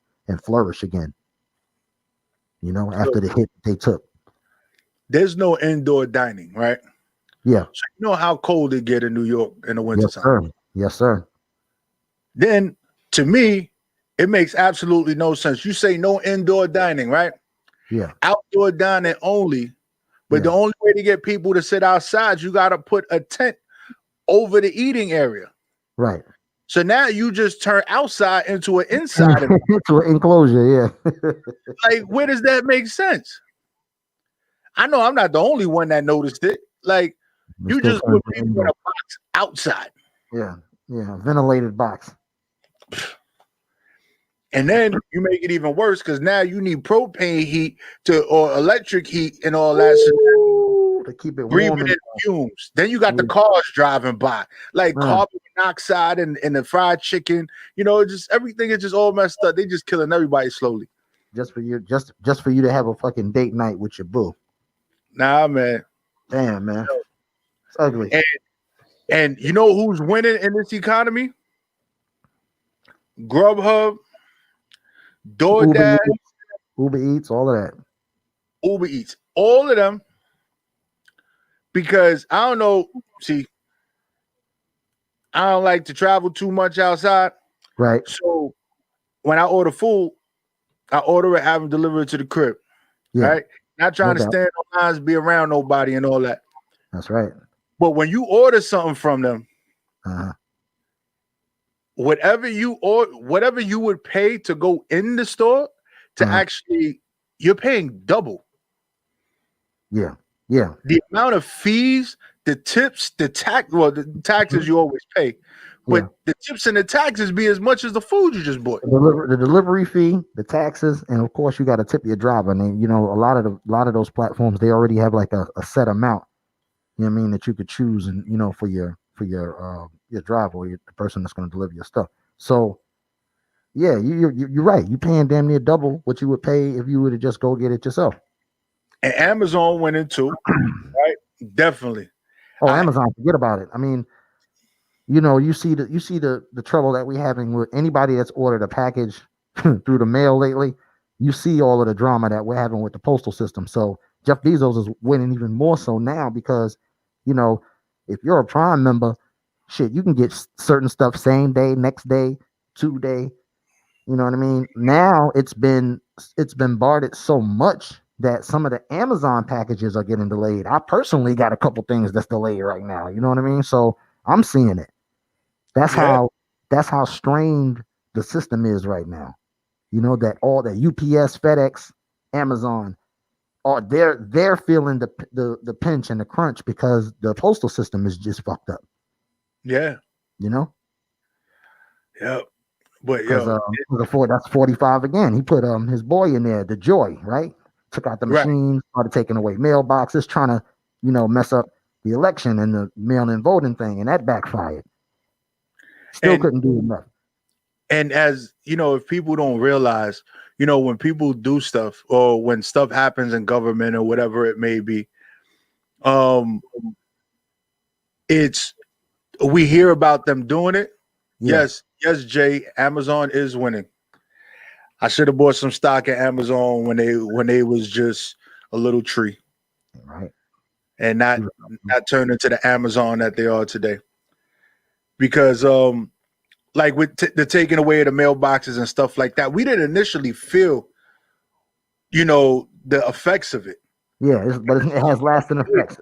flourish again. After the hit they took. There's no indoor dining, right? Yeah. So you know how cold it get in New York in the wintertime. Yes, sir. Then to me, it makes absolutely no sense. You say no indoor dining, right? Yeah. Outdoor dining only. But the only way to get people to sit outside, you got to put a tent over the eating area. Right. So now you just turn outside into an inside. Into an enclosure, yeah. Like, where does that make sense? I know I'm not the only one that noticed it. Like, you just put people in a box outside. Yeah, ventilated box. And then you make it even worse because now you need propane heat or electric heat and all that shit to keep it breathing warm. in fumes. Then you got the cars driving by, like carbon monoxide and the fried chicken. Just everything is just all messed up. They just killing everybody slowly. Just for you to have a fucking date night with your boo. Nah, man. Damn, man. It's ugly. And you know who's winning in this economy? Grubhub, DoorDash, Uber Eats, all of that. Uber Eats, all of them. Because I don't know, I don't like to travel too much outside. Right. So when I order food, I order it, have them deliver it to the crib. Yeah. Right? Not trying to stand on lines, be around nobody and all that. That's right. But when you order something from them, whatever you would pay to go in the store to actually, you're paying double. Yeah. The amount of fees, the tips, the taxes you always pay, but the tips and the taxes be as much as the food you just bought. The delivery fee, the taxes, and of course you got to tip your driver. And a lot of those platforms, they already have like a set amount. You know what I mean, that you could choose, and for your driver or the person that's going to deliver your stuff. So yeah, you're right. You're paying damn near double what you would pay if you were to just go get it yourself. And Amazon went into, right? Definitely. Oh, Amazon, forget about it. I mean, you see the trouble that we're having with anybody that's ordered a package through the mail lately. You see all of the drama that we're having with the postal system. So Jeff Bezos is winning even more so now because, if you're a Prime member, shit, you can get certain stuff same day, next day, 2 day. You know what I mean? Now it's been bombarded so much that some of the Amazon packages are getting delayed. I personally got a couple things that's delayed right now. You know what I mean? So I'm seeing it. That's Yeah. how strained the system is right now. You know that all the UPS, FedEx, Amazon are they're feeling the pinch and the crunch because the postal system is just fucked up. Yeah. You know, Yep. But because yo, that's 45 again. He put his boy in there, the Joy, right? Took out the right. machine, started taking away mailboxes, trying to mess up the election and the mail-in voting thing, and that backfired. Still And couldn't do enough. and as you know, if people don't realize, when people do stuff or when stuff happens in government or whatever it may be, it's we hear about them doing it. Yeah. Yes, Jay, Amazon is winning. I should have bought some stock at Amazon when they was just a little tree Right. and not turn into the Amazon that they are today. Because like with the taking away of the mailboxes and stuff like that, we didn't initially feel, the effects of it. Yeah, but it has lasting effects.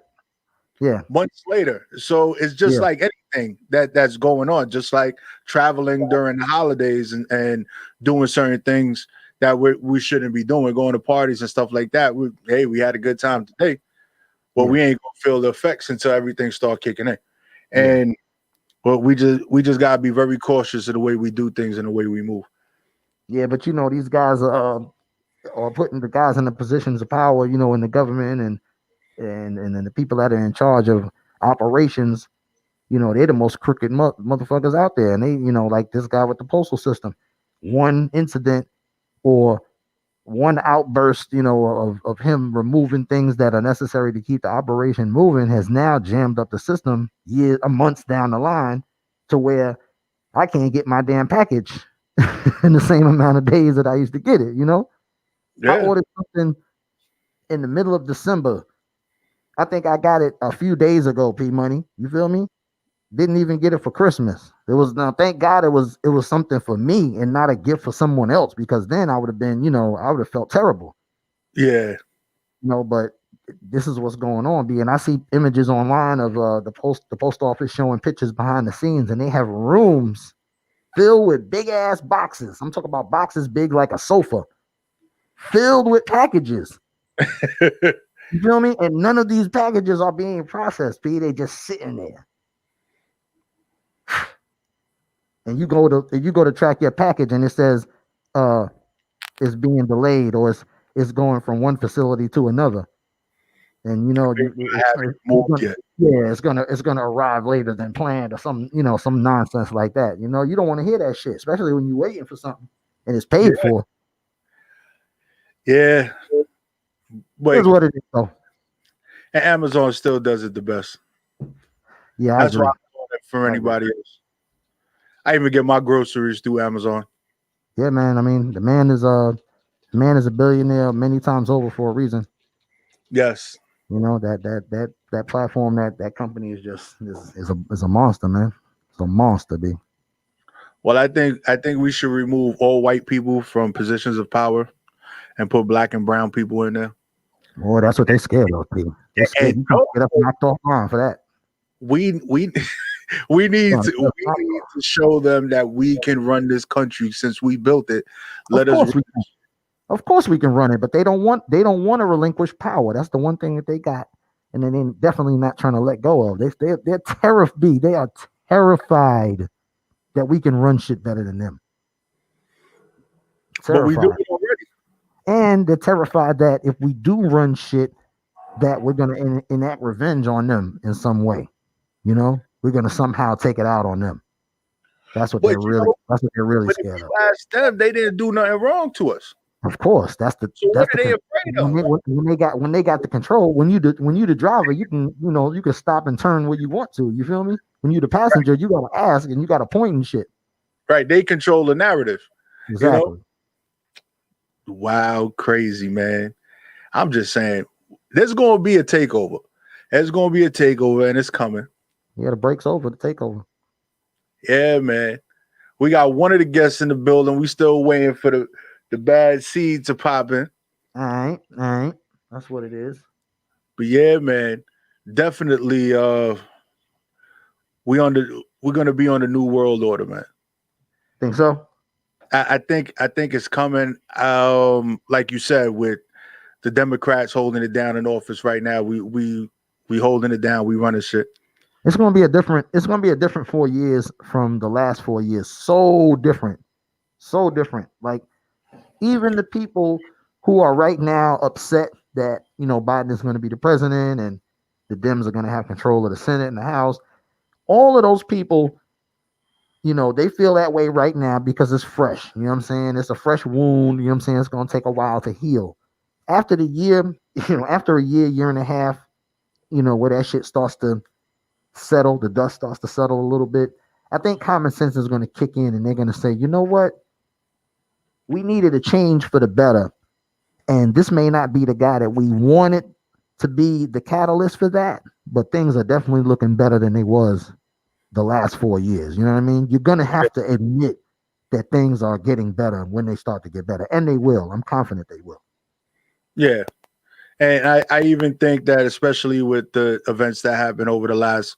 Yeah. Months later. So it's just Yeah. like anything that's going on, just like traveling during the holidays and doing certain things that we shouldn't be doing, going to parties and stuff like that. We had a good time today, but we ain't gonna feel the effects until everything start kicking in. And but we just gotta be very cautious of the way we do things and the way we move. Yeah, but these guys are putting the guys in the positions of power, in the government and then the people that are in charge of operations, they're the most crooked motherfuckers out there. And they, like this guy with the postal system, one incident or one outburst, of him removing things that are necessary to keep the operation moving has now jammed up the system months down the line to where I can't get my damn package in the same amount of days that I used to get it, Yeah. I ordered something in the middle of December. I think I got it a few days ago, P Money. You feel me? Didn't even get it for Christmas. Thank God it was something for me and not a gift for someone else, because then I would have been, I would have felt terrible. Yeah. But this is what's going on, B. And I see images online of the post office showing pictures behind the scenes, and they have rooms filled with big ass boxes. I'm talking about boxes big like a sofa, filled with packages. You feel me? And none of these packages are being processed, P. They just sitting there. And you go to track your package and it says it's being delayed or it's going from one facility to another. And it's gonna arrive later than planned or some nonsense like that. You don't want to hear that shit, especially when you're waiting for something and it's paid for. Yeah. But Here's what it is though. And Amazon still does it the best. Yeah, that's why I'm doing it for anybody else. I even get my groceries through Amazon. Yeah, man. I mean, the man is a billionaire many times over for a reason. Yes. That platform, that company is a monster, man. It's a monster, B. Well, I think we should remove all white people from positions of power and put black and brown people in there. Boy, that's what they're scared of, people. They're scared. You can get up and knocked offline for that. We need to show them that we can run this country since we built it. Of course we can run it, but they don't want to relinquish power. That's the one thing that they got, and then they're definitely not trying to let go of. They're terrified. They are terrified that we can run shit better than them. But we do it already. And they're terrified that if we do run shit, that we're gonna enact revenge on them in some way. We're gonna somehow take it out on them. That's what they're really scared of. Ask them, they didn't do nothing wrong to us. Of course, what are they afraid of? When they got the control, when you the driver, you can stop and turn where you want to. You feel me? When you the passenger, you gotta ask and you gotta point and shit. Right, they control the narrative. Exactly. Wow, crazy, man. I'm just saying, there's going to be a takeover. There's going to be a takeover, and it's coming. Yeah, the break's over. The takeover. Yeah, man. We got one of the guests in the building. We still waiting for the bad seed to pop in. All right. That's what it is. But yeah, man, definitely. We're gonna be on the new world order, man. Think so? I think it's coming. Like you said, with the Democrats holding it down in office right now, we holding it down. We running shit. It's gonna be a different. It's gonna be a different 4 years from the last 4 years. So different. So different. Like even the people who are right now upset that Biden is going to be the president and the Dems are going to have control of the Senate and the House. All of those people, they feel that way right now because it's fresh. You know what I'm saying? It's a fresh wound. You know what I'm saying? It's going to take a while to heal. After the year, after a year and a half, where that shit starts to settle, the dust starts to settle a little bit. I think common sense is going to kick in and they're going to say, you know what? We needed a change for the better. And this may not be the guy that we wanted to be the catalyst for that, but things are definitely looking better than they was the last 4 years. You know what I mean? You're going to have to admit that things are getting better when they start to get better. And they will. I'm confident they will. Yeah. And I even think that, especially with the events that happened over the last,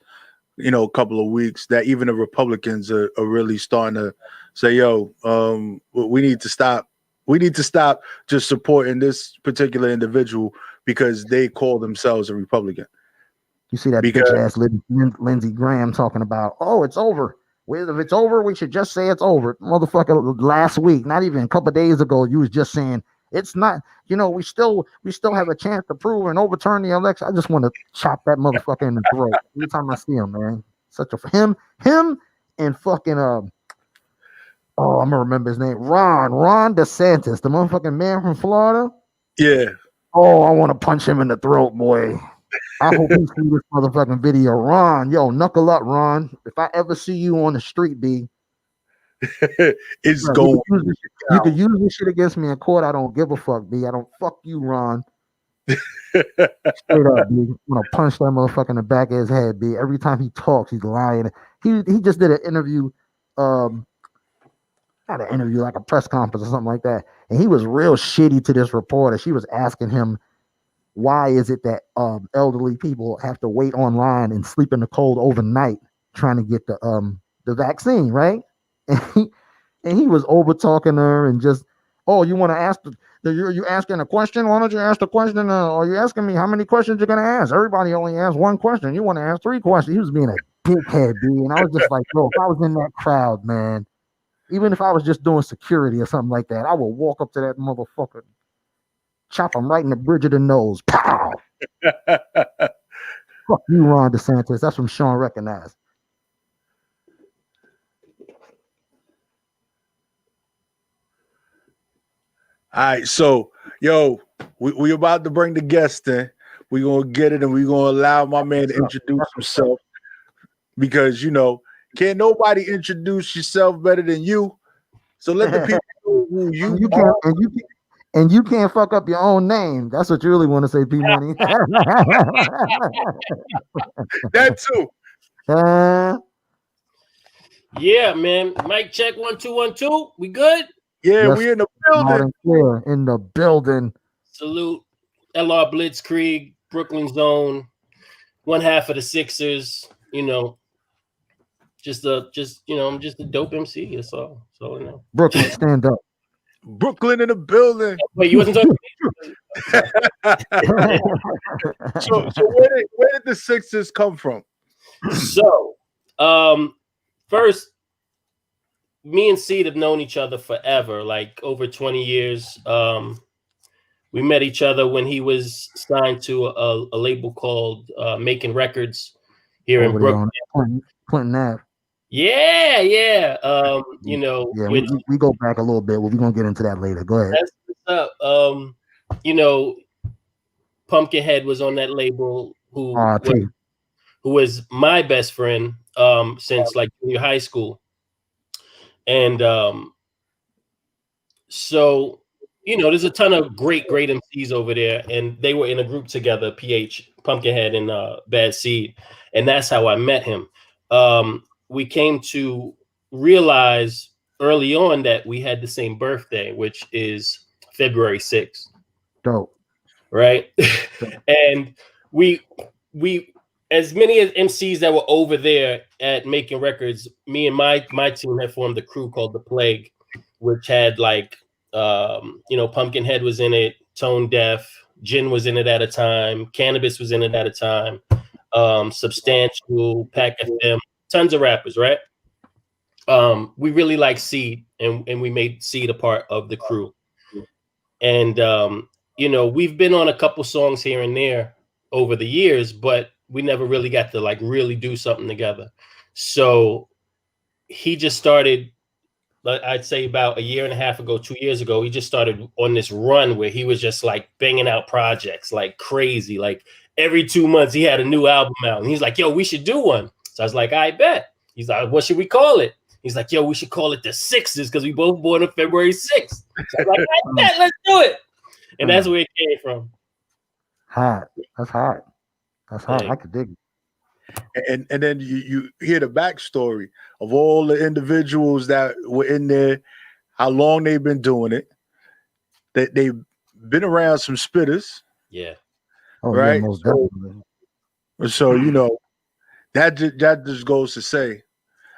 couple of weeks, that even the Republicans are really starting to say, yo, we need to stop. We need to stop just supporting this particular individual because they call themselves a Republican. You see that bitch ass Lindsey Graham talking about, oh, it's over. Well, if it's over, we should just say it's over. Motherfucker, last week, not even a couple of days ago, you was just saying it's not. We still have a chance to prove and overturn the election. I just want to chop that motherfucker in the throat every time I see him, man. Such a him and fucking I'm gonna remember his name. Ron DeSantis, the motherfucking man from Florida. Yeah. Oh, I want to punch him in the throat, boy. I hope you see this motherfucking video. Ron, yo, knuckle up, Ron. If I ever see you on the street, B, it's going. You could use this shit against me in court. I don't give a fuck, B. I don't fuck you, Ron. Straight up, B. I'm gonna punch that motherfucker in the back of his head, B. Every time he talks, he's lying. He just did an interview, not an interview, like a press conference or something like that. And he was real shitty to this reporter. She was asking him, why is it that elderly people have to wait online and sleep in the cold overnight trying to get the vaccine, right? And he was over talking to her and just, oh, you want to ask you asking a question? Why don't you ask the question? Are you asking me how many questions you're gonna ask? Everybody only asks one question. You want to ask 3 questions? He was being a dickhead, B. And I was just like, bro, if I was in that crowd, man, even if I was just doing security or something like that, I would walk up to that motherfucker, chop him right in the bridge of the nose. Pow! Fuck you, Ron DeSantis. That's from Sean Recognized. All right, so yo, we about to bring the guest in. We're gonna get it and we're gonna allow my man to introduce himself because can't nobody introduce yourself better than you. So let the people know who you are. And you can't fuck up your own name. That's what you really want to say, P Money. That too. Yeah, man. Mic check 1 2 1 2. We good? Yeah, Yes, we in the building. Clear, in the building. Salute LR Blitzkrieg, Brooklyn Zone, one half of the Sixers. I'm just a dope MC. That's all. So Brooklyn, stand up. Brooklyn in the building. Wait, you wasn't talking to me? So where did the Sixers come from? So, first, me and Seed have known each other forever, like over 20 years. We met each other when he was signed to a label called Making Records here in Brooklyn. Clinton Ave. Yeah. We go back a little bit. We're gonna get into that later. Go ahead. That's what's up. Pumpkinhead was on that label. Who was my best friend since like junior high school, and so there's a ton of great MCs over there, and they were in a group together, PH, Pumpkinhead, and Bad Seed, and that's how I met him. We came to realize early on that we had the same birthday, which is February 6th. Dope. right? And we as many as MCs that were over there at making records, me and my team had formed a crew called The Plague, which had like Pumpkinhead was in it, Tone Deaf, Gin was in it at a time, Cannabis was in it at a time, Substantial, Pac FM, tons of rappers, right? We really like Seed, and we made Seed a part of the crew. And we've been on a couple songs here and there over the years, but we never really got to like really do something together. So he just started, I'd say about a year and a half ago, 2 years ago, he just started on this run where he was just like banging out projects like crazy. Like every 2 months he had a new album out, and he's like, yo, we should do one. So I was like, I bet. He's like, what should we call it? He's like, yo, we should call it the Sixes because we both born on February 6th. So I was like, I bet, let's do it. And that's where it came from. Hot. That's hot. That's hot. I could dig it. And then you hear the backstory of all the individuals that were in there, how long they've been doing it. That they've been around some spitters. Yeah. Right. Yeah, most definitely. So that just goes to say,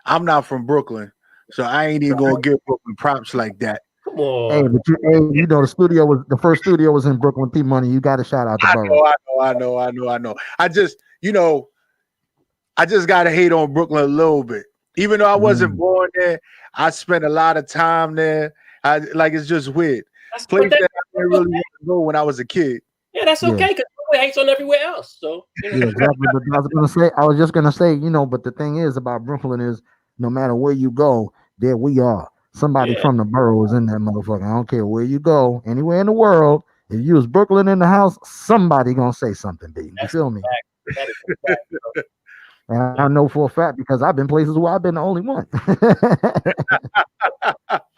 I'm not from Brooklyn, so I ain't even gonna give Brooklyn props like that. Come on. Hey, but the first studio was in Brooklyn. P Money, you got to shout out the borough. I know. I just gotta hate on Brooklyn a little bit. Even though I wasn't born there, I spent a lot of time there. It's just weird. Place that I didn't really want to go when I was a kid. Yeah, that's okay because Brooklyn hates on everywhere else. So yeah, exactly. But I was just gonna say, but the thing is about Brooklyn is no matter where you go, there we are. Somebody from the borough is in that motherfucker. I don't care where you go, anywhere in the world. If you was Brooklyn in the house, somebody gonna say something, B. You feel me? That is a fact, and I know for a fact because I've been places where I've been the only one.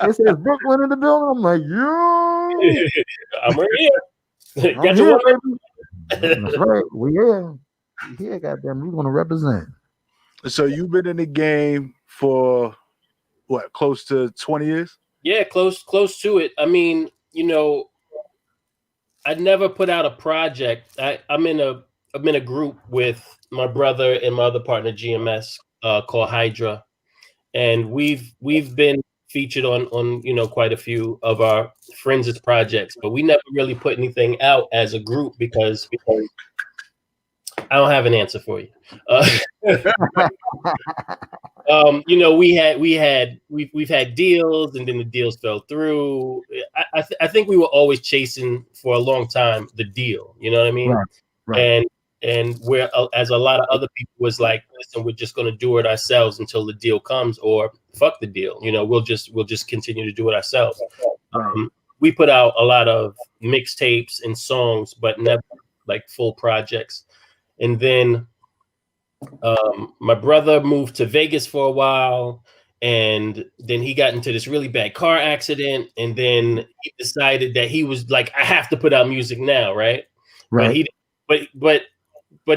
It says Brooklyn in the building. I'm like, yo, I'm right here. I'm here, baby. That's right. We here. Goddamn, we want to represent. So you've been in the game for what, close to 20 years? Yeah, close to it. I mean, I never put out a project. I'm in a group with my brother and my other partner GMS called Hydra, and we've been featured on quite a few of our friends' projects, but we never really put anything out as a group because I don't have an answer for you. We've had deals, and then the deals fell through. I think we were always chasing for a long time the deal. You know what I mean? Right. And where as a lot of other people was like, listen, we're just going to do it ourselves until the deal comes, or fuck the deal. We'll just continue to do it ourselves. We put out a lot of mixtapes and songs, but never like full projects. And then my brother moved to Vegas for a while, and then he got into this really bad car accident, and then he decided that he was like, I have to put out music now, right? But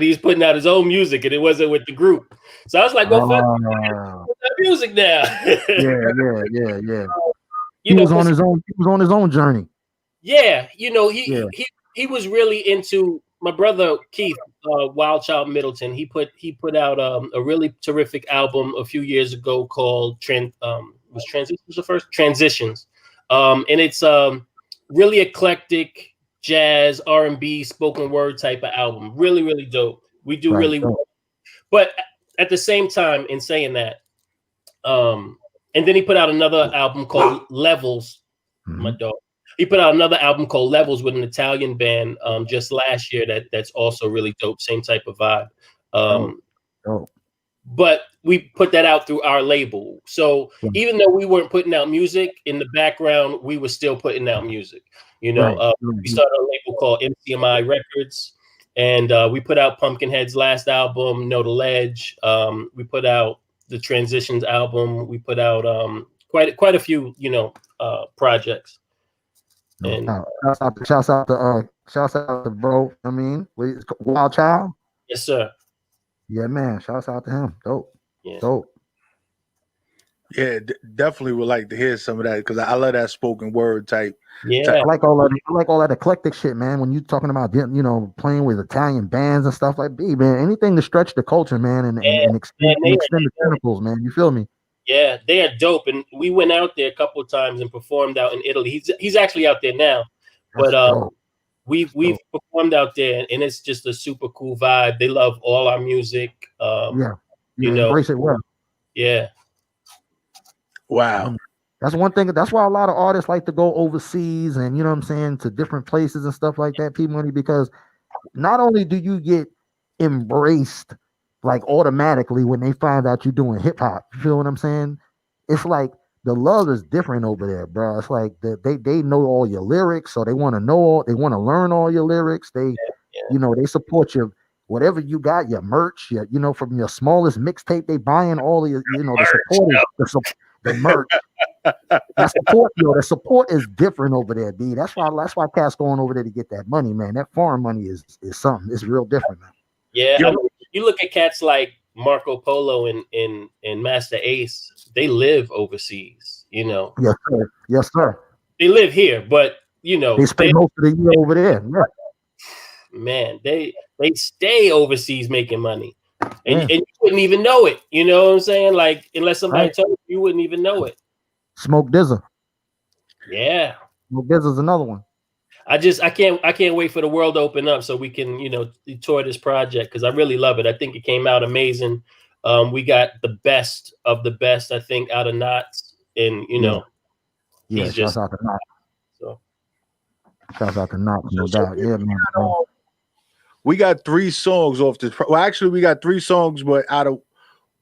he's putting out his own music, and it wasn't with the group. So I was like, well, fuck, put out music now. Yeah. He was on his own. He was on his own journey. Yeah, he was really into my brother Keith, Wild Child Middleton. He put out a really terrific album a few years ago called was Transitions the first? Transitions, and it's really eclectic jazz, R&B, spoken word type of album. Really, really dope. We do really well. But at the same time, in saying that, and then he put out another album called Levels. My dog. He put out another album called Levels with an Italian band just last year that's also really dope, same type of vibe. But we put that out through our label. So even though we weren't putting out music, in the background, we were still putting out music. We started a label called MCMI Records, and we put out Pumpkinhead's last album, Know the Ledge. We put out the Transitions album. We put out quite a few, projects. And shouts out to bro. I mean, Wild Child. Yes, sir. Yeah, man. Shouts out to him. Dope. Yeah. Dope. Yeah, definitely would like to hear some of that because I love that spoken word type. Yeah, I like all that eclectic shit, man. When you talking about playing with Italian bands and stuff like that, man, anything to stretch the culture, man, and extend the tentacles, man. You feel me? Yeah, they are dope, and we went out there a couple of times and performed out in Italy. He's actually out there now, but we've performed out there, and it's just a super cool vibe. They love all our music. You know, embrace it well. Yeah. Wow. That's one thing. That's why a lot of artists like to go overseas and, you know what I'm saying, to different places and stuff like that, P-Money, because not only do you get embraced like automatically when they find out you're doing hip hop, you feel what I'm saying? It's like the love is different over there, bro. It's like they know all your lyrics, so they want to learn all your lyrics. They, they support your whatever you got, your merch, from your smallest mixtape, they buying all of your, the merch. The support is different over there, B. That's why Cat's going over there to get that money, man. That foreign money is something. It's real different, man. Yeah, I mean, you look at cats like Marco Polo and Master Ace. They live overseas, Yes, sir. Yes, sir. They live here, but they spend most of the year over there. Yeah. Man, they stay overseas making money, and you wouldn't even know it. You know what I'm saying? Like, unless somebody told you wouldn't even know it. Smoke Dizza. Yeah. Smoke Dizza's another one. I can't wait for the world to open up so we can, tour this project because I really love it. I think it came out amazing. We got the best of the best, I think, out of Knots. And, he's just out to Knots. So shouts out to Knots, no doubt. Yeah, man. We got 3 songs off this. Well, actually, we got 3 songs, but out of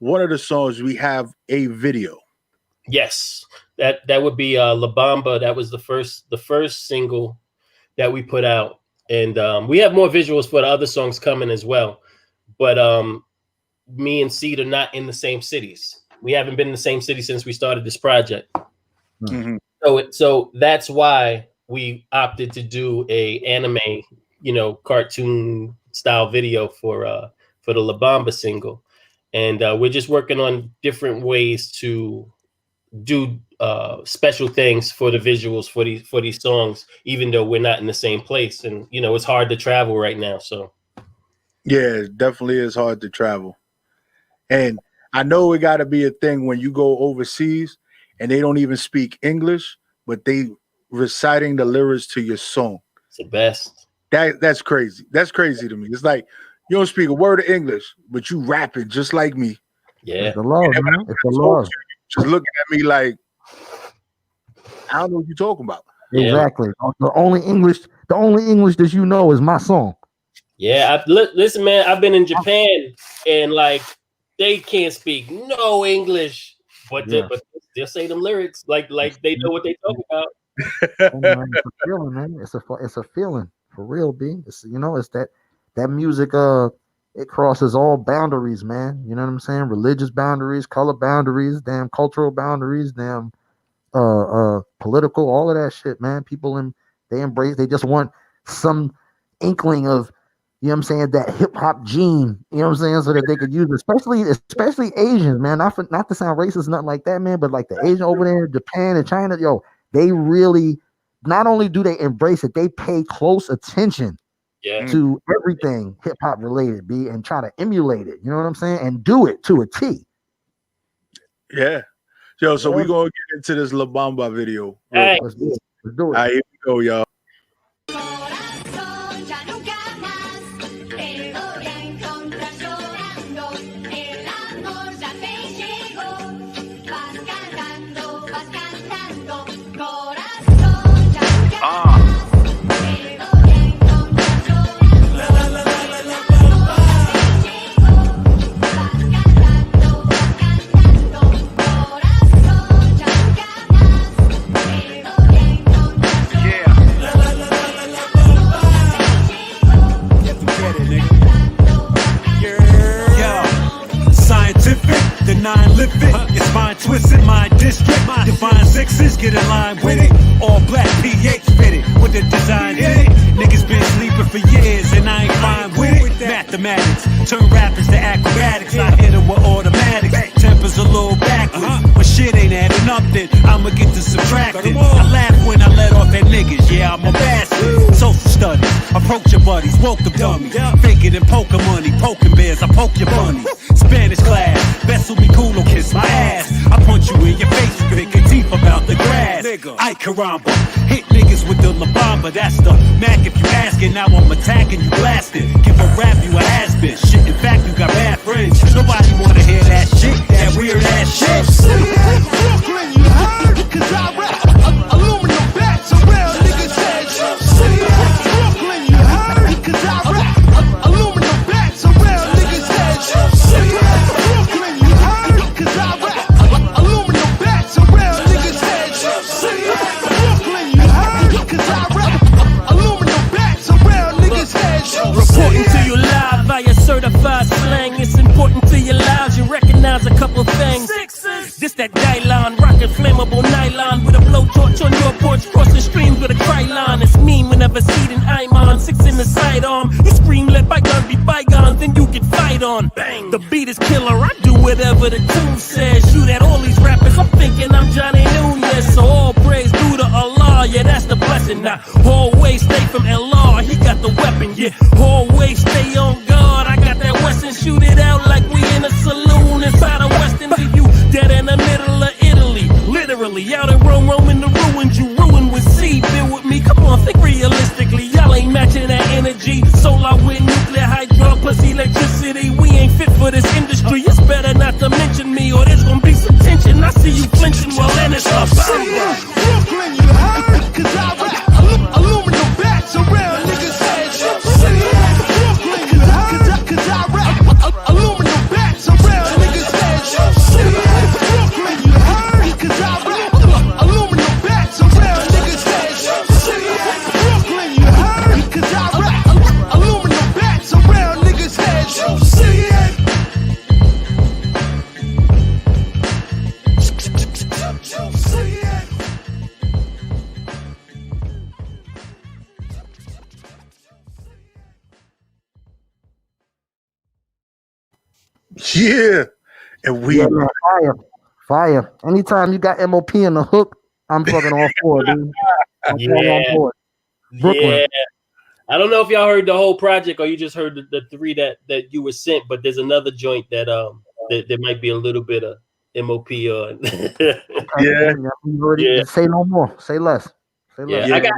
one of the songs, we have a video. Yes, that would be La Bamba. That was the first single that we put out, and we have more visuals for the other songs coming as well. But me and Seed are not in the same cities. We haven't been in the same city since we started this project. Mm-hmm. So that's why we opted to do a anime, cartoon style video for the La Bamba single, and we're just working on different ways to do special things for the visuals for these songs, even though we're not in the same place, and it's hard to travel right now. So yeah, it definitely is hard to travel, and I know it got to be a thing when you go overseas and they don't even speak English, but they reciting the lyrics to your song. It's the best. That's crazy. That's crazy to me. It's like you don't speak a word of English, but you rapping just like me. Yeah, it's the love, man. It's the love. Just looking at me like I don't know what you're talking about. Exactly. The only English that you know is my song. Yeah, listen, man. I've been in Japan and like they can't speak no English, but they'll say them lyrics like they know what they talk about. Man, it's a feeling, man. It's a feeling for real, B. It's it's that music. It crosses all boundaries, man. You know what I'm saying? Religious boundaries, color boundaries, damn cultural boundaries, damn political, all of that shit, man. People they embrace, they just want some inkling of, you know what I'm saying, that hip hop gene, you know what I'm saying, so that they could use it, especially Asians, man. Not to sound racist, nothing like that, man, but like the Asian over there in Japan and China, they really not only do they embrace it, they pay close attention to everything hip hop related, B, and try to emulate it. You know what I'm saying? And do it to a T. Yeah. So we're gonna get into this La Bamba video. Hey. Let's do it. All right, here we go, y'all. The 9 lift it, it's mind twisted, my district. Divine sixes, get in line with it. All black PH fitted with the design in it. Niggas been sleeping for years and I ain't fine with it. Mathematics, turn rappers to acrobatics. I hit them with automatics. Tempers a little backwards, but shit ain't acting. I laugh when I let off at niggas, yeah, I'm a bastard. Social studies, approach your buddies, woke the dummies. Fake it and poker money, poking bears, I poke your bunnies. Spanish class, best will be cool or kiss my ass. I punch you in your face, you pick a teeth about the grass. I caramba, hit niggas with the La Bamba, that's the Mac if you asking. Now I'm attacking you, blasted. Give a rap, you a has-been. Shit, in fact, you got bad friends. Nobody wanna hear that shit, that weird ass shit. Brooklyn, you heard? Cause I rap aluminum bats around niggas' heads. Brooklyn, you heard? Cause I rap aluminum bats around niggas' heads. Brooklyn, you heard? Cause I rap aluminum bats around niggas' heads. Brooklyn, you heard? Cause I rap aluminum bats around niggas' heads. Reporting to you live via certified slang. It's important to your lives. You recognize a couple things. This that Dylon, rockin' flammable nylon with a blowtorch on your porch, crossing streams with a cry line. It's mean whenever seeding I'm on. 6 in the sidearm. You scream, let bygones be bygones, then you get fight on. Bang. The beat is killer. I do whatever the tune says. Shoot at all these rappers. I'm thinking I'm Johnny Nunez. So all praise due to Allah. Yeah, that's the blessing. Now always stay from Allah. He got the weapon. Yeah, always stay on guard. I got that Western. Shoot it out like we in a saloon inside a Western. Leave you dead in the middle of Italy. Literally out in Rome, in the ruins. You ruin with C. Build with me. Come on, think realistically. Y'all ain't matching that energy. Solar with nuclear hydro plus electricity. We ain't fit for this industry. It's better not to mention me, or there's gonna be some tension. I see you flinching, well then it's up. Brooklyn, you heard? Cause I rap aluminum bats around niggas' heads. Brooklyn, you heard? Cause I rap aluminum bats around niggas' heads. Brooklyn, you heard? Cause I rap aluminum bats around niggas' heads. Brooklyn, you heard? Cause I rap aluminum bats around niggas' heads. Yeah. And we Yeah, man, fire. Anytime you got MOP in the hook, I'm fucking all for it, dude. I'm all on board. Brooklyn. Yeah. I don't know if y'all heard the whole project or you just heard the 3 that you were sent, but there's another joint that that there might be a little bit of MOP on. Yeah. Say no more. Say less. Yeah, I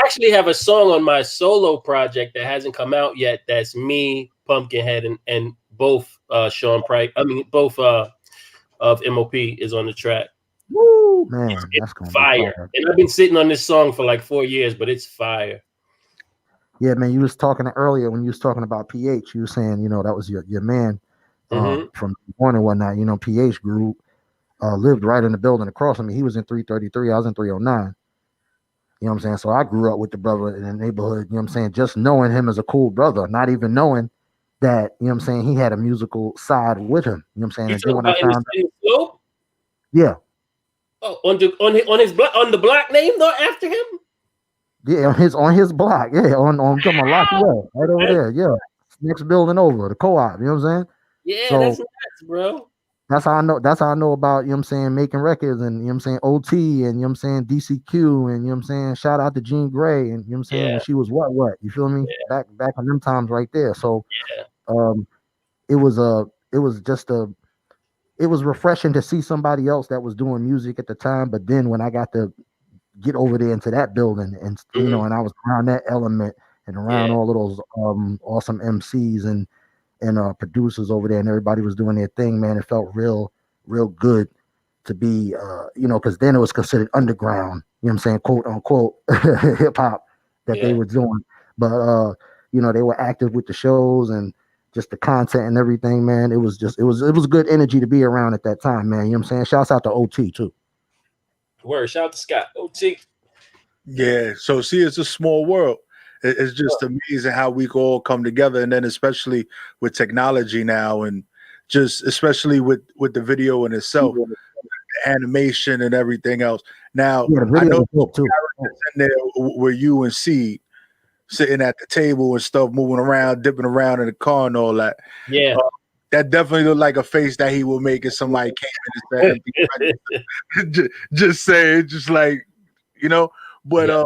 actually have a song on my solo project that hasn't come out yet. That's me, Pumpkinhead, and both Sean Price. I mean, both of MOP is on the track. Woo, man, that's gonna fire. And I've been sitting on this song for like 4 years, but it's fire. Yeah, man. You was talking earlier when you was talking about PH. You were saying, you know, that was your man from Born and whatnot. You know, PH grew, lived right in the building across from me. He was in 333. I was in 309. You know what I'm saying? So I grew up with the brother in the neighborhood. You know what I'm saying? Just knowing him as a cool brother, not even knowing that, you know what I'm saying, he had a musical side with him. You know what I'm saying? You and then when I found out, yeah. Oh, on the block name though after him? Yeah, on his block. Yeah, on talking about Lafayette, right over there. Yeah. Next building over, the co-op, you know what I'm saying? Yeah, so, that's nuts, bro. That's how I know about, you know what I'm saying, making records and, you know what I'm saying, OT and, you know what I'm saying, DCQ and, you know what I'm saying, shout out to Jean Grey and, you know what I'm saying, when she was what, you feel me? Yeah. Back on them times right there. So it was refreshing to see somebody else that was doing music at the time. But then when I got to get over there into that building and, you know, and I was around that element and around all of those awesome MCs and producers over there, and everybody was doing their thing, man. It felt real good to be, you know, because then it was considered underground, you know what I'm saying, quote unquote, hip hop that they were doing. But, you know, they were active with the shows and just the content and everything, man. It was good energy to be around at that time, man. You know what I'm saying? Shouts out to OT too. Word, shout out to Scott. OT. Yeah. So see, it's a small world. It's just amazing how we can all come together, and then especially with technology now, and just especially with the video in itself, the animation and everything else. Now I know too. In there were you and Seed sitting at the table and stuff, moving around, dipping around in the car and all that. Yeah. That definitely looked like a face that he would make if somebody came in and said, just saying, just like, you know. But Yeah.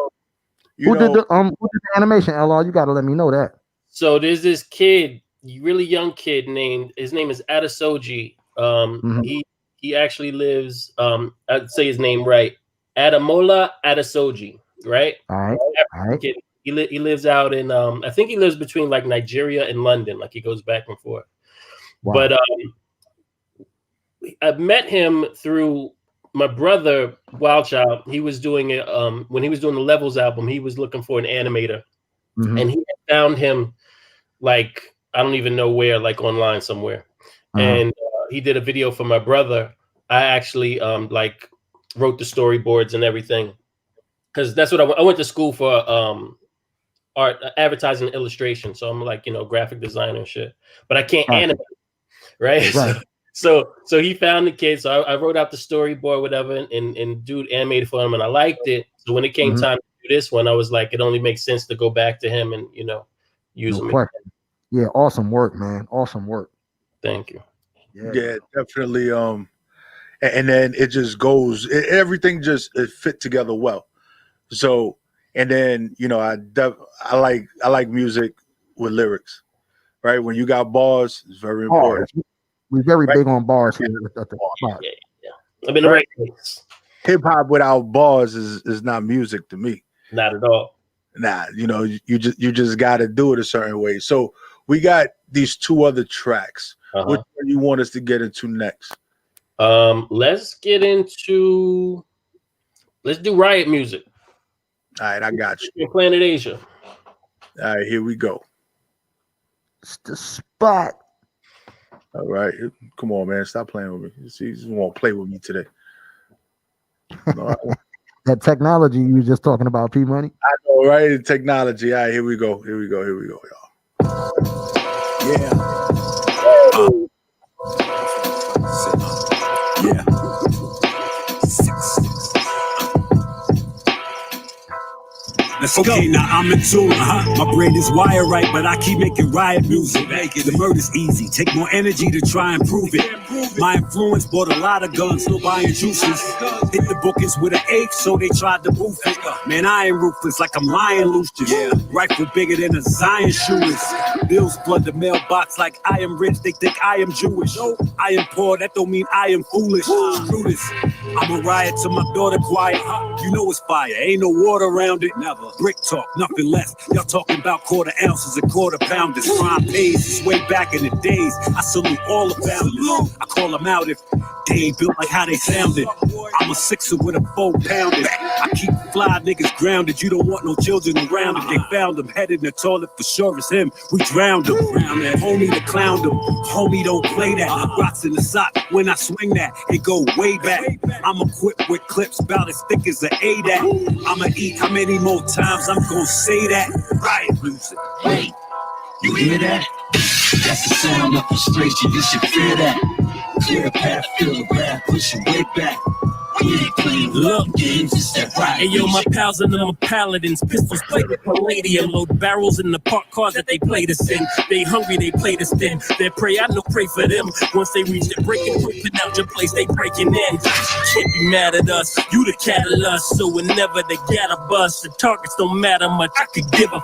you Who know, did the animation, LR? You gotta let me know that. So there's this kid, really young kid his name is Adesoji. He actually lives, I'd say his name right, Ademola Adesoji, right? All right. Kid. He lives out in I think he lives between like Nigeria and London, like he goes back and forth. Wow. But I met him through my brother Wildchild. He was doing it when he was doing the Levels album. He was looking for an animator, and he had found him like I don't even know where, like online somewhere. And he did a video for my brother. I actually like wrote the storyboards and everything because that's what I went to school for art, advertising, and illustration. So I'm like, graphic designer and shit, but I can't animate, right? So he found the kid. So I wrote out the storyboard, whatever, and dude animated for him, and I liked it. So when it came time to do this one, I was like, it only makes sense to go back to him and use him. Yeah, awesome work, man. Awesome work. Thank you. Yeah, definitely. And then it just goes. Everything just it fit together well. So, and then I like music with lyrics, right? When you got bars, it's very important. We're very big on bars here at the spot. Yeah. I've been right. Hip hop without bars is not music to me. Not at all. Nah, you just got to do it a certain way. So we got these two other tracks. Which one you want us to get into next? Let's do Riot Music. All right, I got you. Planet Asia. All right, here we go. It's the spot. All right, come on, man, stop playing with me. See, you won't play with me today. No, that technology you were just talking about, P Money. I know, right? Technology. All right, here we go, y'all. Yeah. Yeah. Let's go. Okay, now I'm in tune. My brain is wired right, but I keep making riot music. The murder's easy. Take more energy to try and prove it. My influence bought a lot of guns, no buying juices. Hit the bookings with an eighth, so they tried to boof it. Man, I ain't ruthless like I'm lying loose. Yeah. Rifle bigger than a Zion shoe is. Bills flood the mailbox like I am rich. They think I am Jewish. I am poor, that don't mean I am foolish. Screw this. I'm a riot to my daughter quiet. You know it's fire. Ain't no water around it. Never. Brick talk, nothing less. Y'all talking about quarter ounces and quarter pounders. Crime pays, it's way back in the days. I salute all the founders. I call them out if they ain't built like how they sounded. I'm a sixer with a 4-pounder. I keep fly niggas grounded. You don't want no children around it. They found him, head in the toilet for sure as him. We drowned him. Homie the clown him. Homie don't play that. Rocks in the sock. When I swing that, it go way back. I'm equipped with clips about as thick as an ADAT. I'ma eat how many more times I'm gonna say that. Riot music. Wait, you hear that? That's the sound of frustration. You should fear that. Clear a path, feel the wrath, push your way back. We ain't playing love games, it's that riot. Hey yo, my pals and them are paladins. Pistols play with palladium. Load barrels in the park cars that they play this in. They hungry, they play this thin. They pray, I know pray for them. Once they reach the breaking point, put out your place, they breaking in. Can't be mad at us, you the catalyst. So whenever they got a bus, the targets don't matter much. I could give a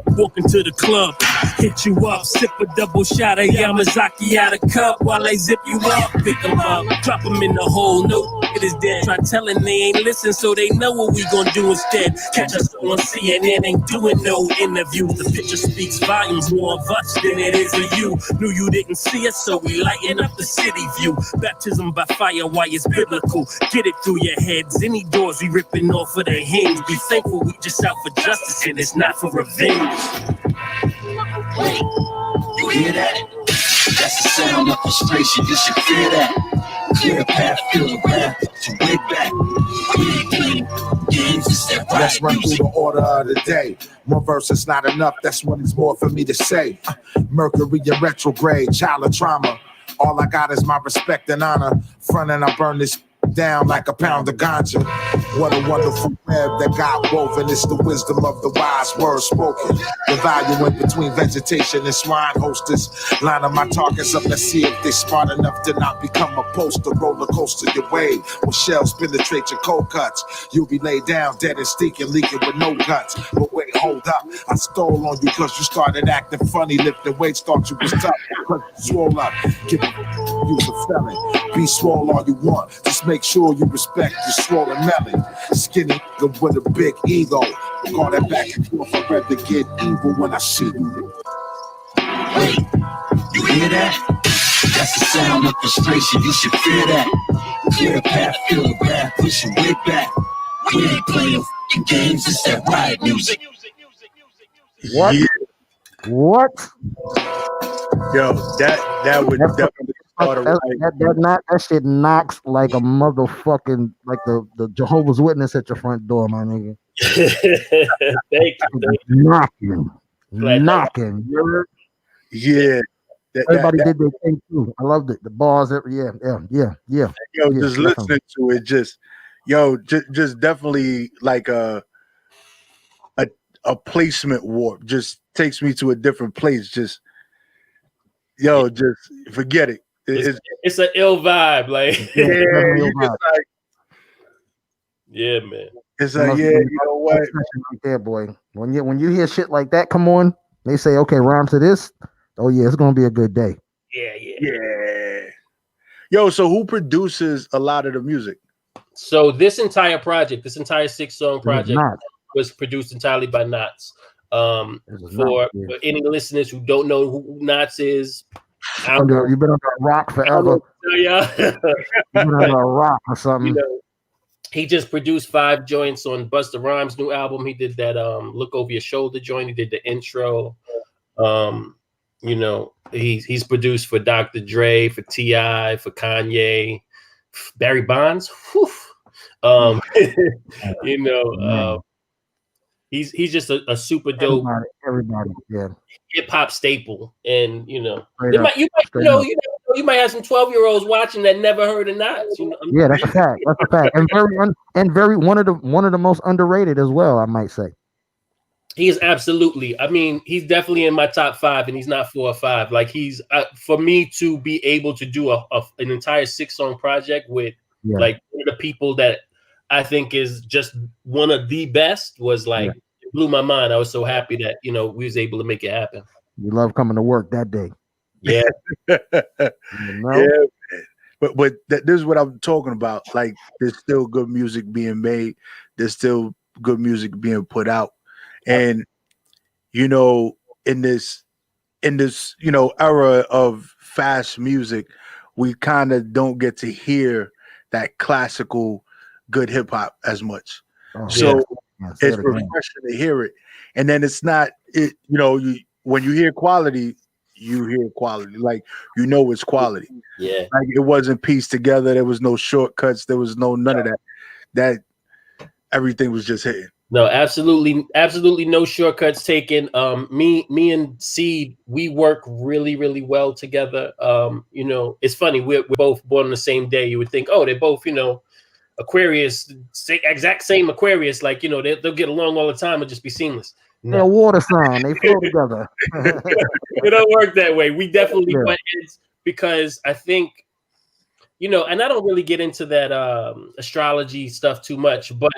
walk into the club, hit you up, sip a double shot of Yamazaki out of cup while they zip you up. Pick them up, drop them in the hole, no it is dead. Try telling they ain't listen, so they know what we gon' do instead. Catch us on CNN, ain't doing no interviews. The picture speaks volumes, more of us than it is of you. Knew you didn't see us, so we lighten up the city view. Baptism by fire, why it's biblical. Get it through your heads, any doors we ripping off of their hinge. Be thankful we just out for justice and it's not for revenge. Wait, you hear that? That's the sound of frustration, you should fear that. Clear a path, feel the wrath, to way back. We ain't playing games, it's that riot. Let's run through the order of the day. One verse is not enough, that's when it's more for me to say. Mercury in retrograde, child of trauma. All I got is my respect and honor. Front and I burn this down like a pound of ganja. What a wonderful web that got woven. It's the wisdom of the wise word spoken. The value in between vegetation and swine hostess. Lining my targets up, let's see if they smart enough to not become a poster. Roller coaster your way when shells penetrate your cold cuts. You'll be laid down dead and stinking, leaking with no guts. But wait, hold up, I stole on you because you started acting funny. Lifting weights, thought you was tough because you swole up. Give a use a felon. Be swole all you want, just make sure you respect your swollen melon. Skinny nigga with a big ego. Call that back and forth, I'd rather get evil when I see you. Wait, you hear that? That's the sound of frustration, you should fear that. Clear path, feel the wrath, push your way back. We ain't playing f***ing games, it's that riot music. What? Yeah. What? Yo, that would definitely start a riot. That shit knocks like a motherfucking like the Jehovah's Witness at your front door, my nigga. Thank you. Knocking. Yeah. Everybody did their thing too. I loved it. The bars, yeah. Yo, just listening to it, just definitely like a placement warp. Just takes me to a different place. Just forget it. It's an ill vibe, like yeah, man. It's like you know what? Right there, boy. When you hear shit like that, come on. They say, okay, rhyme to this. Oh yeah, it's gonna be a good day. Yeah. Yo, so who produces a lot of the music? So this entire project, this entire 6-song project, was produced entirely by Knots. For any listeners who don't know who Knots is, you've been under a rock forever. Yeah, you've been under a rock or something. You know, he just produced 5 joints on Busta Rhymes' new album. He did that Look Over Your Shoulder joint. He did the intro. You know, he's produced for Dr. Dre, for T.I., for Kanye, Barry Bonds. You know, he's just a super dope everybody, yeah, hip hop staple. And you know, you might have some 12-year-olds watching that never heard of Knots. You know? Yeah, that's a fact. That's a fact. And very one of the most underrated as well, I might say. He is absolutely. I mean, he's definitely in my top 5, and he's not 4 or 5. Like he's for me to be able to do an entire 6-song project with like one of the people that I think is just one of the best was like it blew my mind. I was so happy that we was able to make it happen. You love coming to work that day. Yeah. Yeah. But this is what I'm talking about. Like, there's still good music being made. There's still good music being put out. And, in this, era of fast music, we kind of don't get to hear that classical good hip hop as much. So it's refreshing to hear it. And then it's not, when you hear quality, you hear quality. Like, it's quality. Yeah. Like, it wasn't pieced together. There was no shortcuts. There was none of that. That everything was just hitting. No, absolutely no shortcuts taken. Me and Seed, we work really, really well together. It's funny, we're both born on the same day. You would think, oh, they're both, Aquarius, exact same Aquarius, like, they'll get along all the time and just be seamless. They're a water sign, they flow together. It don't work that way. We definitely butt heads because I think, and I don't really get into that astrology stuff too much, but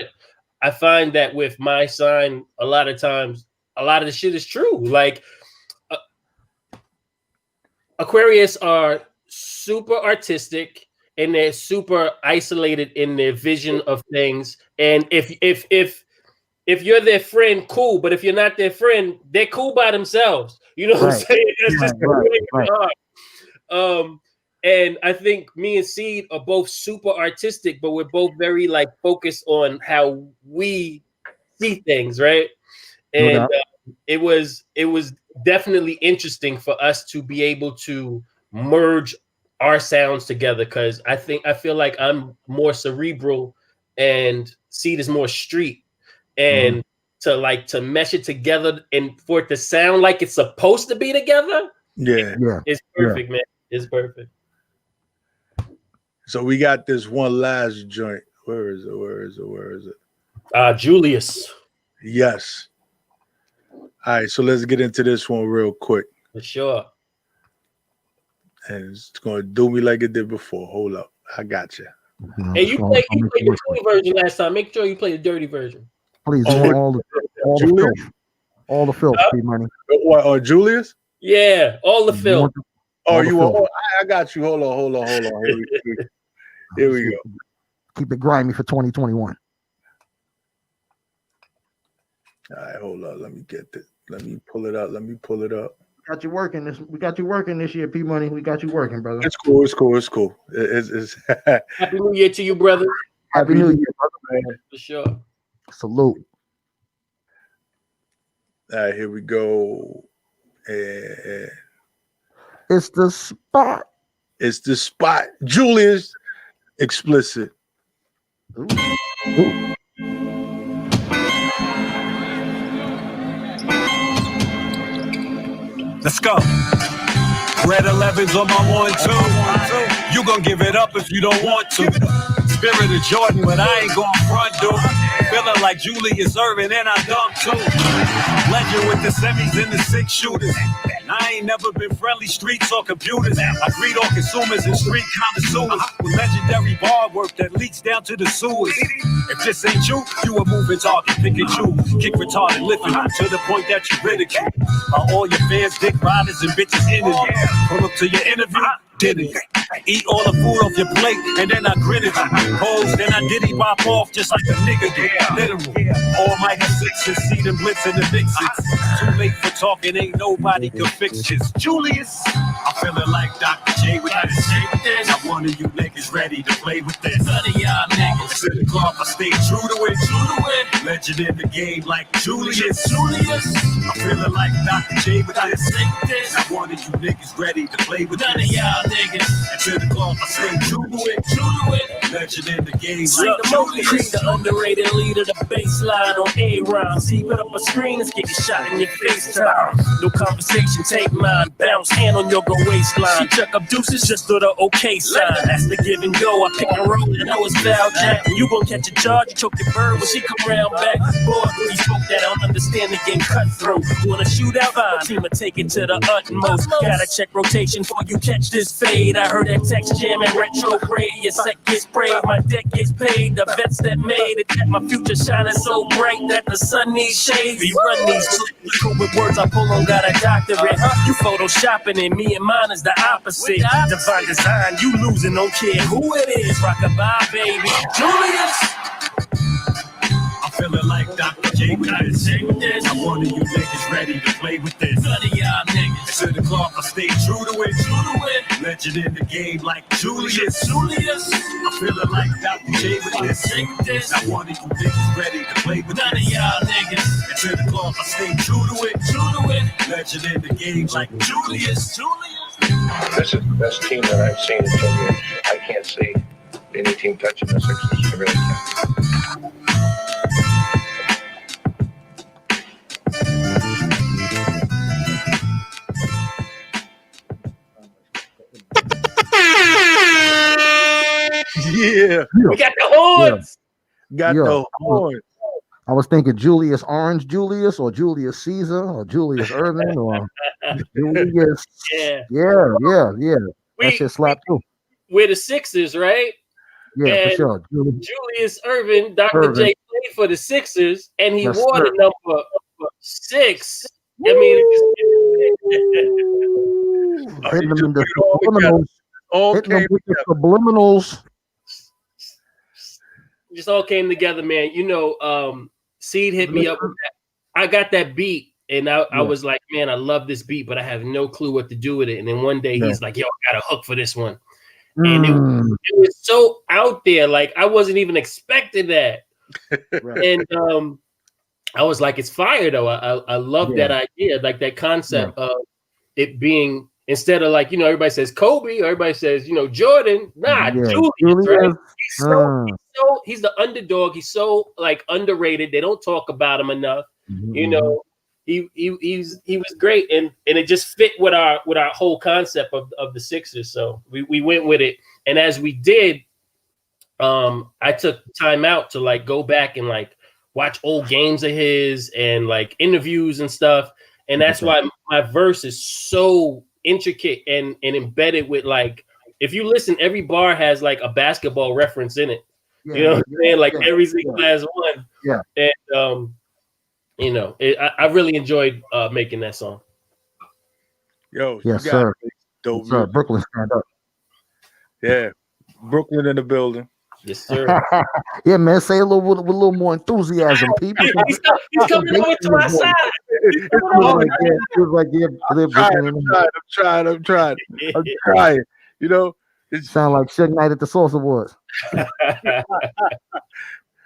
I find that with my sign, a lot of times, a lot of the shit is true. Like, Aquarius are super artistic and they're super isolated in their vision of things. And if you're their friend, cool. But if you're not their friend, they're cool by themselves. You know what I'm saying? That's just the way they are. And I think me and Seed are both super artistic, but we're both very like focused on how we see things, right? And it was definitely interesting for us to be able to merge our sounds together because I feel like I'm more cerebral and Seed is more street, and to mesh it together and for it to sound like it's supposed to be together, it's perfect, man. It's perfect. So we got this one last joint. Where is it? Julius. Yes. All right, so let's get into this one real quick. For sure. And it's going to do me like it did before. Hold up. I got you. Hey, you played the clean version last time. Make sure you play the dirty version. Please, all the filth, P-Money. What, or Julius? Yeah, all the filth. I got you. Hold on. Here we go. Keep it grimy for 2021. All right, hold on. Let me get this. Let me pull it up. We got you working this year, P-Money. We got you working, brother. It's cool. It's Happy New Year to you, brother. Happy New Year, brother, man. For sure. Salute. All right, here we go. It's the spot. It's the spot. Julius, explicit. Ooh. Let's go. Red 11's on my 1-2. You gon' give it up if you don't want to. Spirit of Jordan, but I ain't gon' front, dude. Feeling like Julius Erving and I dunk too. Legend with the semis and the 6 shooters. I ain't never been friendly streets or computers. I greet all consumers and street connoisseurs with legendary bar work that leaks down to the sewers. If this ain't you, you a moving target. Pick and choose, kick retarded, lifting to the point that you ridicule. Are all your fans dick riders and bitches in it? Pull up to your interview. Didn't eat all the food off your plate and then I grin at you. Pose, then I diddy pop off just like a nigga do. Literal. Almighty sixes, see them blitz in the mixes. Too late for talking, ain't nobody can fix this. Julius, I'm feeling like Dr. J with this. Not one of you niggas ready to play with this. None of y'all niggas. To the cloth, I stay true to it. Legend in the game like Julius. I'm feeling like Dr. J with this. Not one of you niggas ready to play with this. None of y'all niggas. And to the cloth, I stay true to it. Legend in the game like Julius. The underrated leader, the baseline on A-Rhyme. See, put up a screen, let's get a shot in your face time. No conversation, take mine. Bounce, hand on your go waistline. Chuck up deuces, just do the okay sign. That's the give and go. I pick and roll, I know it's Val Jack. And you gon' catch a charge, you choke your bird when she come round back. Boy, you spoke that, I don't understand the game cutthroat. Wanna shoot out, fine. Team will take it to the utmost. Gotta check rotation before you catch this fade. I heard that text jam and retrograde. Your set gets sprayed, my deck gets paid. The vets that made it, that my future shining so bright that the sun needs shades. We run these cool with words I pull on, got a doctorate. You photoshopping and me and mine is the opposite. Divine design, you losing, don't care who it is. Rockabye, baby. Julius. I'm feeling like Dr. J with this. Not one of you niggas ready to play with this. None of y'all niggas. To the cloth, I stay true to it. Legend in the game like Julius. I'm feeling like Dr. J with this. Not one of you niggas ready to play with None of y'all niggas. And to the cloth, I stay true to it. Legend in the game like Julius. This is the best team that I've seen in 10 years. I can't see any team touching the Sixers. I really can't. Yeah. We got the horns. Got the horns. I was thinking Julius Orange Julius or Julius Caesar or Julius Erving or Julius. Yeah. That shit slapped too. We're the Sixers, right? Yeah, and for sure. Julius Erving, Dr. J played for the Sixers, and he wore the number 6. I mean, hitting them in the subliminals. Just all came together, man. You know, Seed hit me up with that. I got that beat, and I was like, man, I love this beat, but I have no clue what to do with it. And then one day he's like, yo, I got a hook for this one. And it was so out there, like I wasn't even expecting that. And I was like, it's fire though. I love that idea, like that concept of it being, instead of like, you know, everybody says Kobe, or everybody says, you know, Jordan. Nah, Julius, right? He's the underdog. He's so like underrated. They don't talk about him enough. You know, he was great, and it just fit with our whole concept of the Sixers. So we went with it, And as we did, I took time out to like go back and like watch old games of his and like interviews and stuff. And that's why my verse is so intricate and embedded with like, if you listen, every bar has like a basketball reference in it. Yeah, you know what I'm saying? Like every single last one. Yeah. And you know, I really enjoyed making that song. Yo, Yes, you got sir. dope Yes, sir. music. Brooklyn, stand up. Yeah, Brooklyn in the building. Yes, sir. Yeah, man. Say a little with a little more enthusiasm, people. He's coming over to my side. He's coming It over. was like, yeah, I'm trying. You know, it sound like Suge Knight at the Source Awards.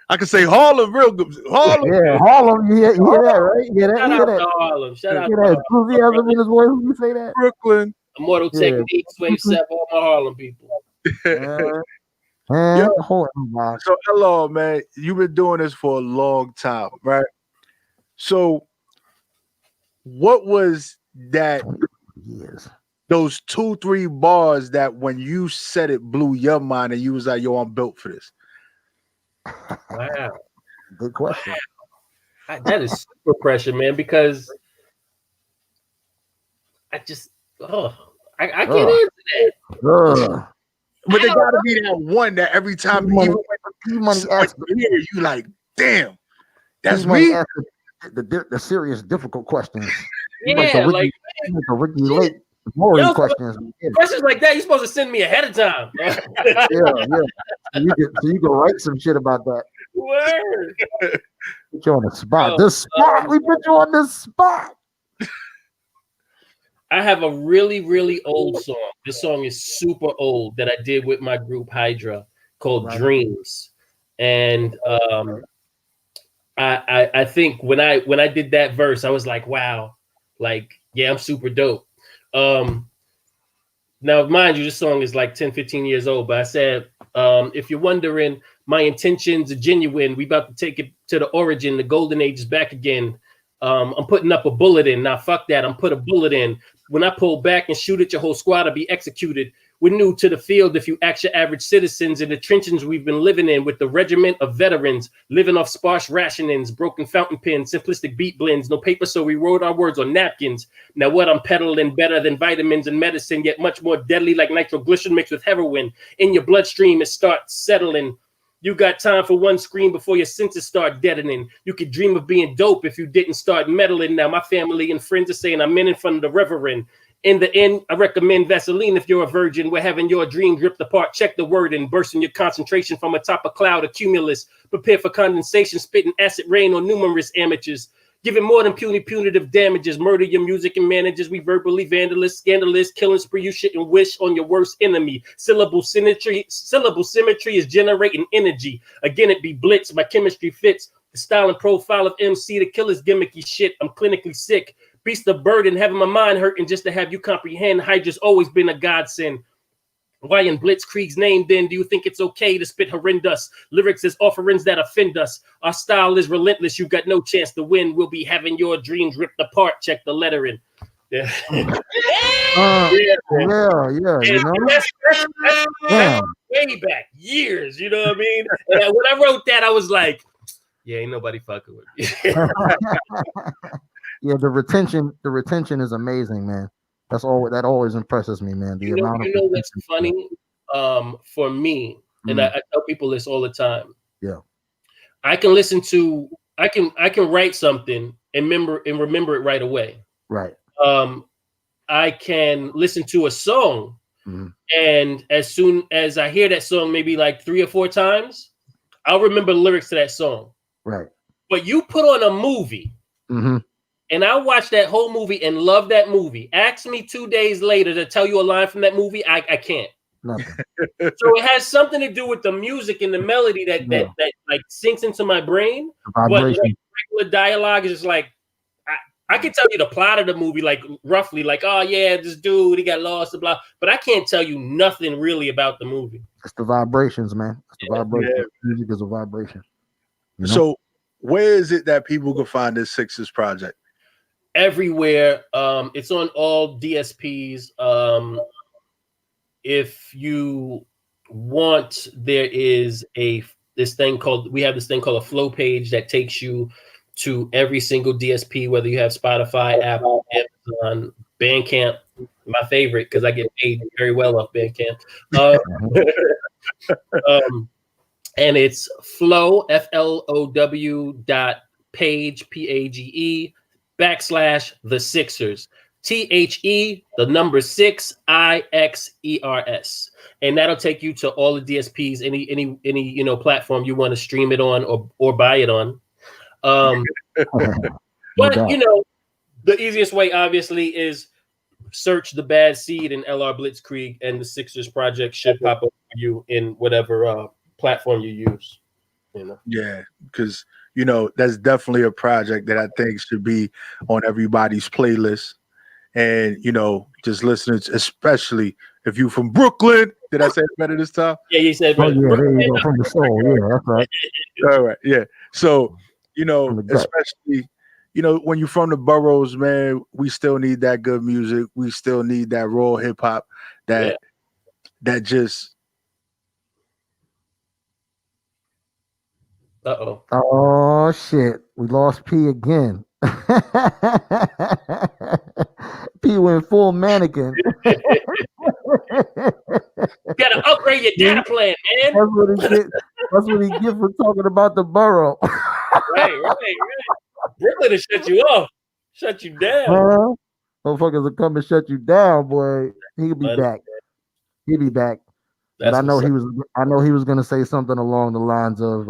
I can say Harlem real good. Harlem. Yeah, Harlem. You hear that, right? You hear that? Shout You out hear to that? Harlem. Shout out You to hear that Harlem. enthusiasm in his voice when you say that? Brooklyn. Immortal Yeah. Techniques, Wave 7, all my Harlem people. Man, Yo. hold on, man. So, hello, man. You've been doing this for a long time, right? So, what was that? Years. Those 2-3 bars that when you said it blew your mind and you was like, "Yo, I'm built for this." Wow. Good question. That is super pressure, man, because I just, I can't answer that. But there gotta be that one that every time even when you hear it, you like, damn, that's me. The serious, difficult questions. Yeah, like the Ricky Lake boring questions. Questions like that, you're supposed to send me ahead of time. Yeah. So you can write some shit about that. Word. Put you on the spot. We put you on the spot. I have a really, really old song. This song is super old that I did with my group Hydra called Dreams. And I think when I did that verse, I was like, wow, like, yeah, I'm super dope. Now, mind you, this song is like 10, 15 years old, but I said, if you're wondering, my intentions are genuine. We about to take it to the origin. The golden age is back again. I'm putting up a bullet in. Now, fuck that. I'm put a bullet in. When I pull back and shoot at your whole squad, I'll be executed. We're new to the field. If you ask your average citizens in the trenches we've been living in with the regiment of veterans, living off sparse rationings, broken fountain pens, simplistic beat blends, no paper, so we wrote our words on napkins. Now what I'm peddling better than vitamins and medicine, yet much more deadly like nitroglycerin mixed with heroin. In your bloodstream, it starts settling. You got time for one scream before your senses start deadening. You could dream of being dope if you didn't start meddling. Now my family and friends are saying I'm in front of the reverend. In the end, I recommend Vaseline if you're a virgin. We're having your dream ripped apart. Check the word and bursting your concentration from atop a cloud of cumulus. Prepare for condensation, spitting acid rain on numerous amateurs. Giving more than punitive damages. Murder your music and managers. We verbally vandalists, scandalous, killing spree. You shit and wish on your worst enemy. Syllable symmetry is generating energy. Again, it be blitz. My chemistry fits. The style and profile of MC. The killer's gimmicky shit. I'm clinically sick. Beast of burden, having my mind hurting just to have you comprehend. Hydra's always been a godsend. Why in Blitzkrieg's name then do you think it's okay to spit horrendous lyrics as offerings that offend us? Our style is relentless. You got no chance to win. We'll be having your dreams ripped apart. Check the lettering. Yeah. Yeah. You know? That's way back years. You know what I mean? And when I wrote that, I was like, yeah, ain't nobody fucking with me. Yeah, the retention is amazing, man. That always impresses me, man. You know what's funny? For me, and I tell people this all the time. Yeah. I can write something and remember it right away. Right. I can listen to a song, and as soon as I hear that song, maybe like 3 or 4 times, I'll remember the lyrics to that song. Right. But you put on a movie, and I watch that whole movie and love that movie. Ask me 2 days later to tell you a line from that movie, I can't. Nothing. So it has something to do with the music and the melody that like sinks into my brain. But like, regular dialogue is just like I can tell you the plot of the movie, like roughly, like, oh yeah, this dude, he got lost, blah, but I can't tell you nothing really about the movie. It's the vibrations, man. It's the vibration. Yeah. Music is a vibration. You know? So where is it that people can find this Sixes project? Everywhere. It's on all DSPs. If you want, there is we have this thing called a flow page that takes you to every single DSP, whether you have Spotify, Apple, Amazon, Bandcamp, my favorite because I get paid very well off Bandcamp. And it's flow, FLOW.page, PAGE /the Sixers, THE 6 IXERS, and that'll take you to all the DSPs, any platform you want to stream it on or buy it on. But the easiest way obviously is search the Bad Seed and LR Blitzkrieg, and the Sixers project should pop up for you in whatever platform you use. Yeah, because that's definitely a project that I think should be on everybody's playlist. And just listening, especially if you from Brooklyn. Did I say it better this time? Yeah, you said there you go, from the soul. Yeah, that's right. All right, yeah. So especially when you're from the boroughs, man, we still need that good music. We still need that raw hip hop that just. Oh shit, we lost P again. P went full mannequin. You gotta upgrade your data plan, man. That's what he get for talking about the borough. Right. Brooklyn will shut you off, shut you down. Motherfuckers will come and shut you down, boy. He'll be back. He'll be back. But I know he was gonna say something along the lines of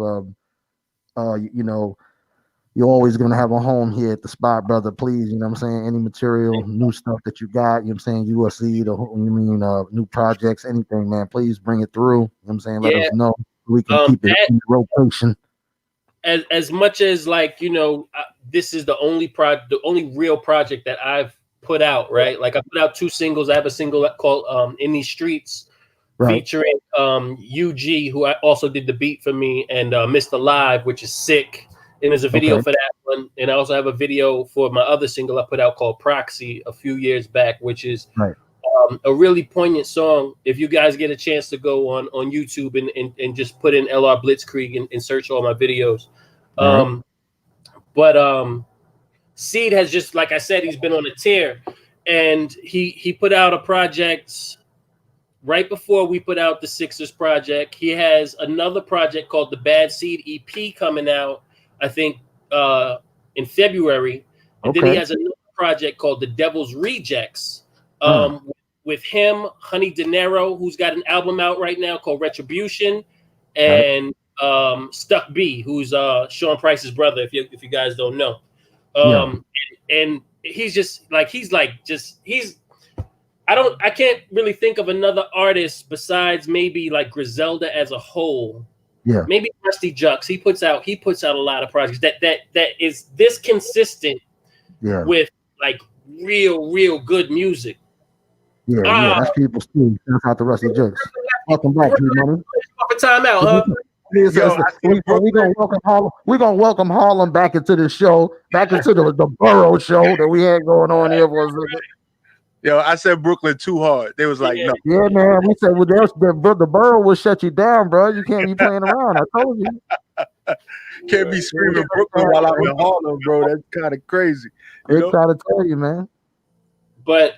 you're always going to have a home here at the spot, brother. Please, you know what I'm saying? Any material, new stuff that you got, you know what I'm saying? USC, new projects, anything, man. Please bring it through. You know what I'm saying? Let us know. We can keep it in rotation. As much as this is the only real project that I've put out, right? Like I put out 2 singles. I have a single called In These Streets, featuring UG, who I also did the beat for me, and Mr. Live, which is sick. And there's a video for that one. And I also have a video for my other single I put out called Proxy a few years back, which is a really poignant song. If you guys get a chance to go on YouTube and just put in LR Blitzkrieg and search all my videos. But Seed has just, like I said, he's been on a tear. And he put out a project right before we put out the Sixers project. He has another project called the Bad Seed EP coming out, I think, in February. And then he has another project called The Devil's Rejects with him, Honey Dinero, who's got an album out right now called Retribution, and Stuck B, who's Sean Price's brother, if you guys don't know. And I can't really think of another artist besides maybe like Griselda as a whole. Yeah, maybe Rusty Jux. He puts out a lot of projects that is this consistent with like real good music. Yeah, that's people's team. Shout out to Rusty Jux. Welcome back, P-Money. Time out, huh? We're gonna welcome Harlem back into the show, back into the borough show that we had going on here for a second. Yo, I said Brooklyn too hard. They was like, no. Yeah, man. We said, well, the borough will shut you down, bro. You can't be playing around. I told you. Can't be screaming Brooklyn while I'm in Harlem, bro. That's kind of crazy. They try to tell you, man. But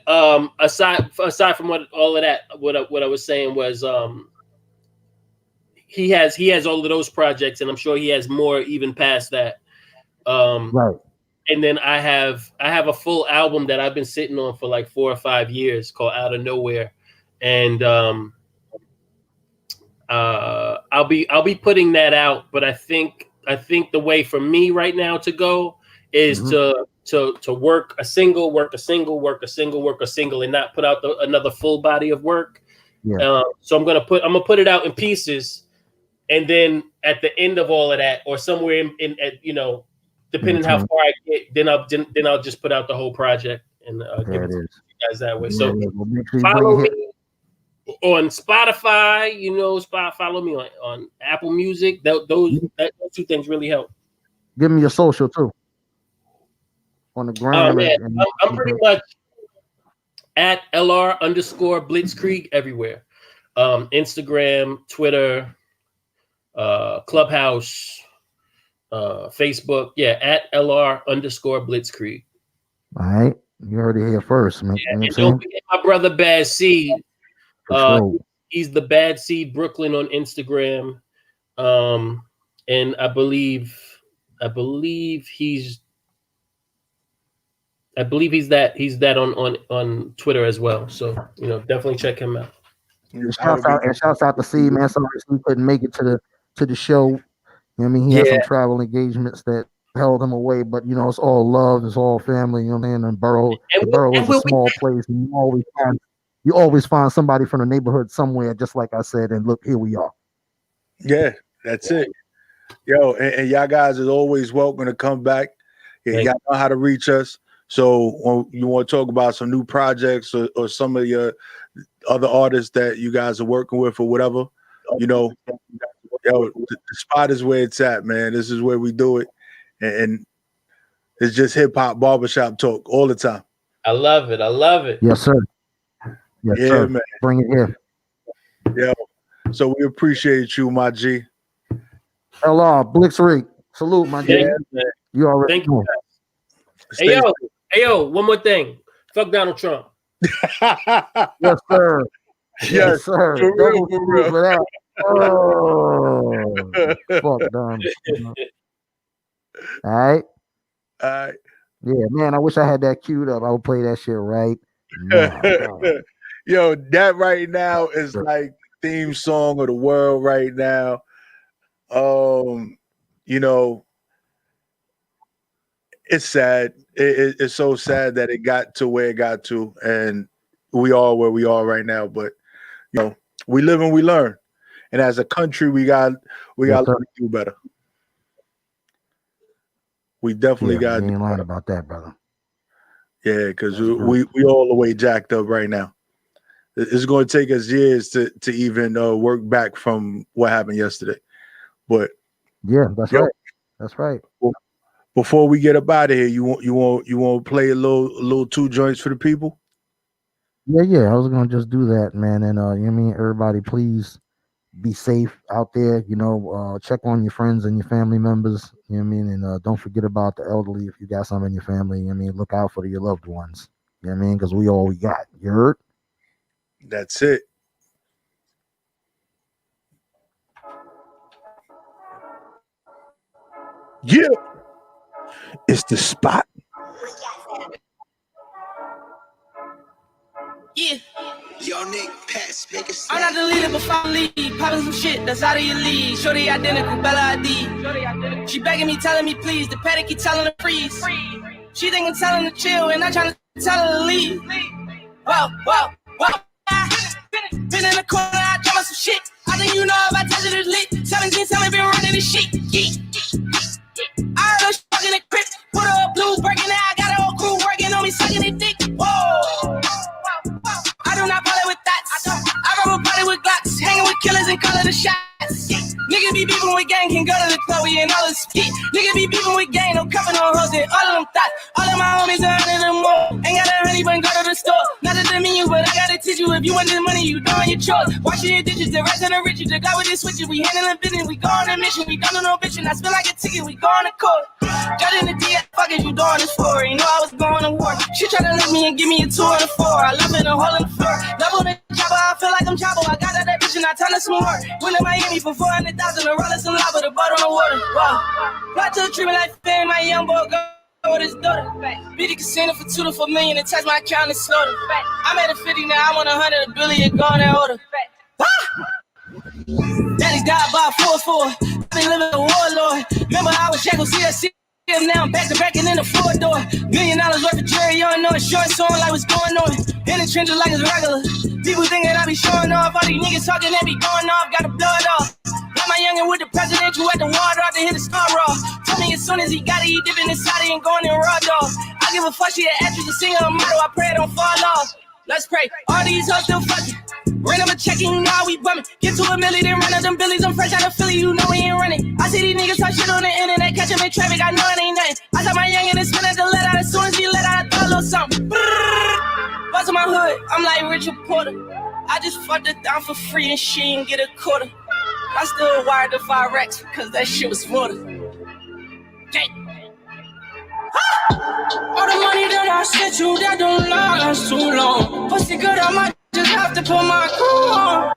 aside from what I was saying was he has all of those projects, and I'm sure he has more even past that. Right. And then I have a full album that I've been sitting on for like 4 or 5 years called Out of Nowhere, and I'll be putting that out. But I think the way for me right now to go is to work a single, and not put out another full body of work. Yeah. So I'm gonna put it out in pieces, and then at the end of all of that, or somewhere in depending how far I get, then I'll just put out the whole project and give it to you guys that way. So follow me on Spotify. Follow me on Apple Music. Those 2 things really help. Give me your social too. On the ground. I'm pretty much at LR_Blitzkrieg everywhere. Instagram, Twitter, Clubhouse, Facebook. Yeah, at LR_Blitzkrieg. All right. You heard it here first, man. Yeah, You know and don't forget my brother Bad Seed. He's the Bad Seed Brooklyn on Instagram. And I believe he's that on Twitter as well. So definitely check him out. Shouts out to C, man. Sorry he couldn't make it to the show. You know what I mean? He had some travel engagements that held him away, but it's all love, it's all family, you know what I mean? And the borough is a small place, and you always find somebody from the neighborhood somewhere, just like I said, and look, here we are. Yeah, that's it. Yo, and y'all guys is always welcome to come back. Yeah, y'all know how to reach us. So when you want to talk about some new projects or some of your other artists that you guys are working with or whatever, yo, the spot is where it's at, man. This is where we do it. And it's just hip hop barbershop talk all the time. I love it. Yes, sir. Yes, yeah, sir. Man. Bring it here. Yo, so we appreciate you, my G. LR, Blitzkrieg. Salute, my G. Yeah, you already thank you. Hey yo, one more thing. Fuck Donald Trump. Yes, sir. Yes, sir. For real, for real. For that. Oh, fuck Donald Trump. All right. Yeah, man. I wish I had that queued up. I would play that shit right now. Yo, that right now is like theme song of the world right now. It's sad. It's so sad that it got to where it got to, and we are where we are right now. But we live and we learn, and as a country, we got to do better. We definitely got. You ain't lying about that, brother. Yeah, because we all the way jacked up right now. It's going to take us years to even work back from what happened yesterday. But yeah, that's right. That's right. Before we get up out of here, you want to play a little two joints for the people? Yeah. I was gonna just do that, man. And you know what I mean, everybody, please be safe out there. Check on your friends and your family members. You know what I mean, and don't forget about the elderly if you got some in your family. You know what I mean, look out for your loved ones. You know what I mean, because we all we got. You heard? That's it. Yeah, it's the spot. Yeah. Yo, Nick, pass, make it I'm not the leader, but I lead. Popping some shit that's out of your league. Shorty identical, Bella ID. She begging me, telling me please. The paddock keep telling her freeze. She thinking telling her to chill, and I'm trying to tell her to leave. Whoa. Been in the corner, I drop some shit. I think you know if I touch it, it's lit. 17, been running this shit. I heard her fucking the crib. Put her up blue, breaking it. I got her whole crew working on me, sucking it dick. Whoa. I do not play with that. I rub a party with Glocks, hanging with killers and calling the shots. Niggas be beefing with gang, can go to the club, we and all this shit. Niggas be beefing with gang, no cuffing, no hoes, and all of them thoughts. All of my homies are under them more. Ain't got a honey, but go to the store. Not to demean you, but I gotta teach you. If you want this money, you doing your chores. Washing your dishes, the rest of the riches. The guy with the switches, we handling business. We go on a mission, we don't do no bitching. I spit like a ticket, we go on a court. Judging the DS, fuck is you doing this for? You know I was going to war. She tried to lift me and give me a 2 and a 4. I love it, a hole in the floor. Double the chopper, I feel like I'm chopper. I got that bitch and I turn her some more. Went to Miami for 400,000, a roller some lava, the butt on the water. Wow. Plot to treat me like fame, my young boy go with his daughter. Beat the casino for 2 to 4 million and touch my account and slaughter. I'm at a 50 now, I'm on 100, a billion, going that order. Daddy's died by 4-4. I've been living a warlord. Remember I was shackled, CSC. Now I'm back to back and in the 4-door. $1 million worth of jewelry, you don't know it's short song like what's going on. In the trenches like it's regular. People thinking I be showing off. All these niggas talking, they be going off. Got the blood off. Got my youngin' with the presidential at the water off to hit the star raw. Told me as soon as he got it, he dipping inside it and going in raw dog. I give a fuck, she an actress, a singer, a model. I pray it don't fall off. Let's pray. All these hoes still fucking. Ring up a check, you know we bumming. Get to $1 million, then run up them billies. I'm fresh out of Philly, you know we ain't running. I see these niggas talk shit on the internet, catch them in traffic, I know it ain't nothing. I saw my youngin' and spin at the let out. As soon as he let out, I throw a little something. Bustin' my hood, I'm like Richard Porter. I just fucked it down for free and she ain't get a quarter. I still wired the Firex because that shit was water. All the money that I sent you, that don't last too long. Pussy good, I might just have to put my crew on.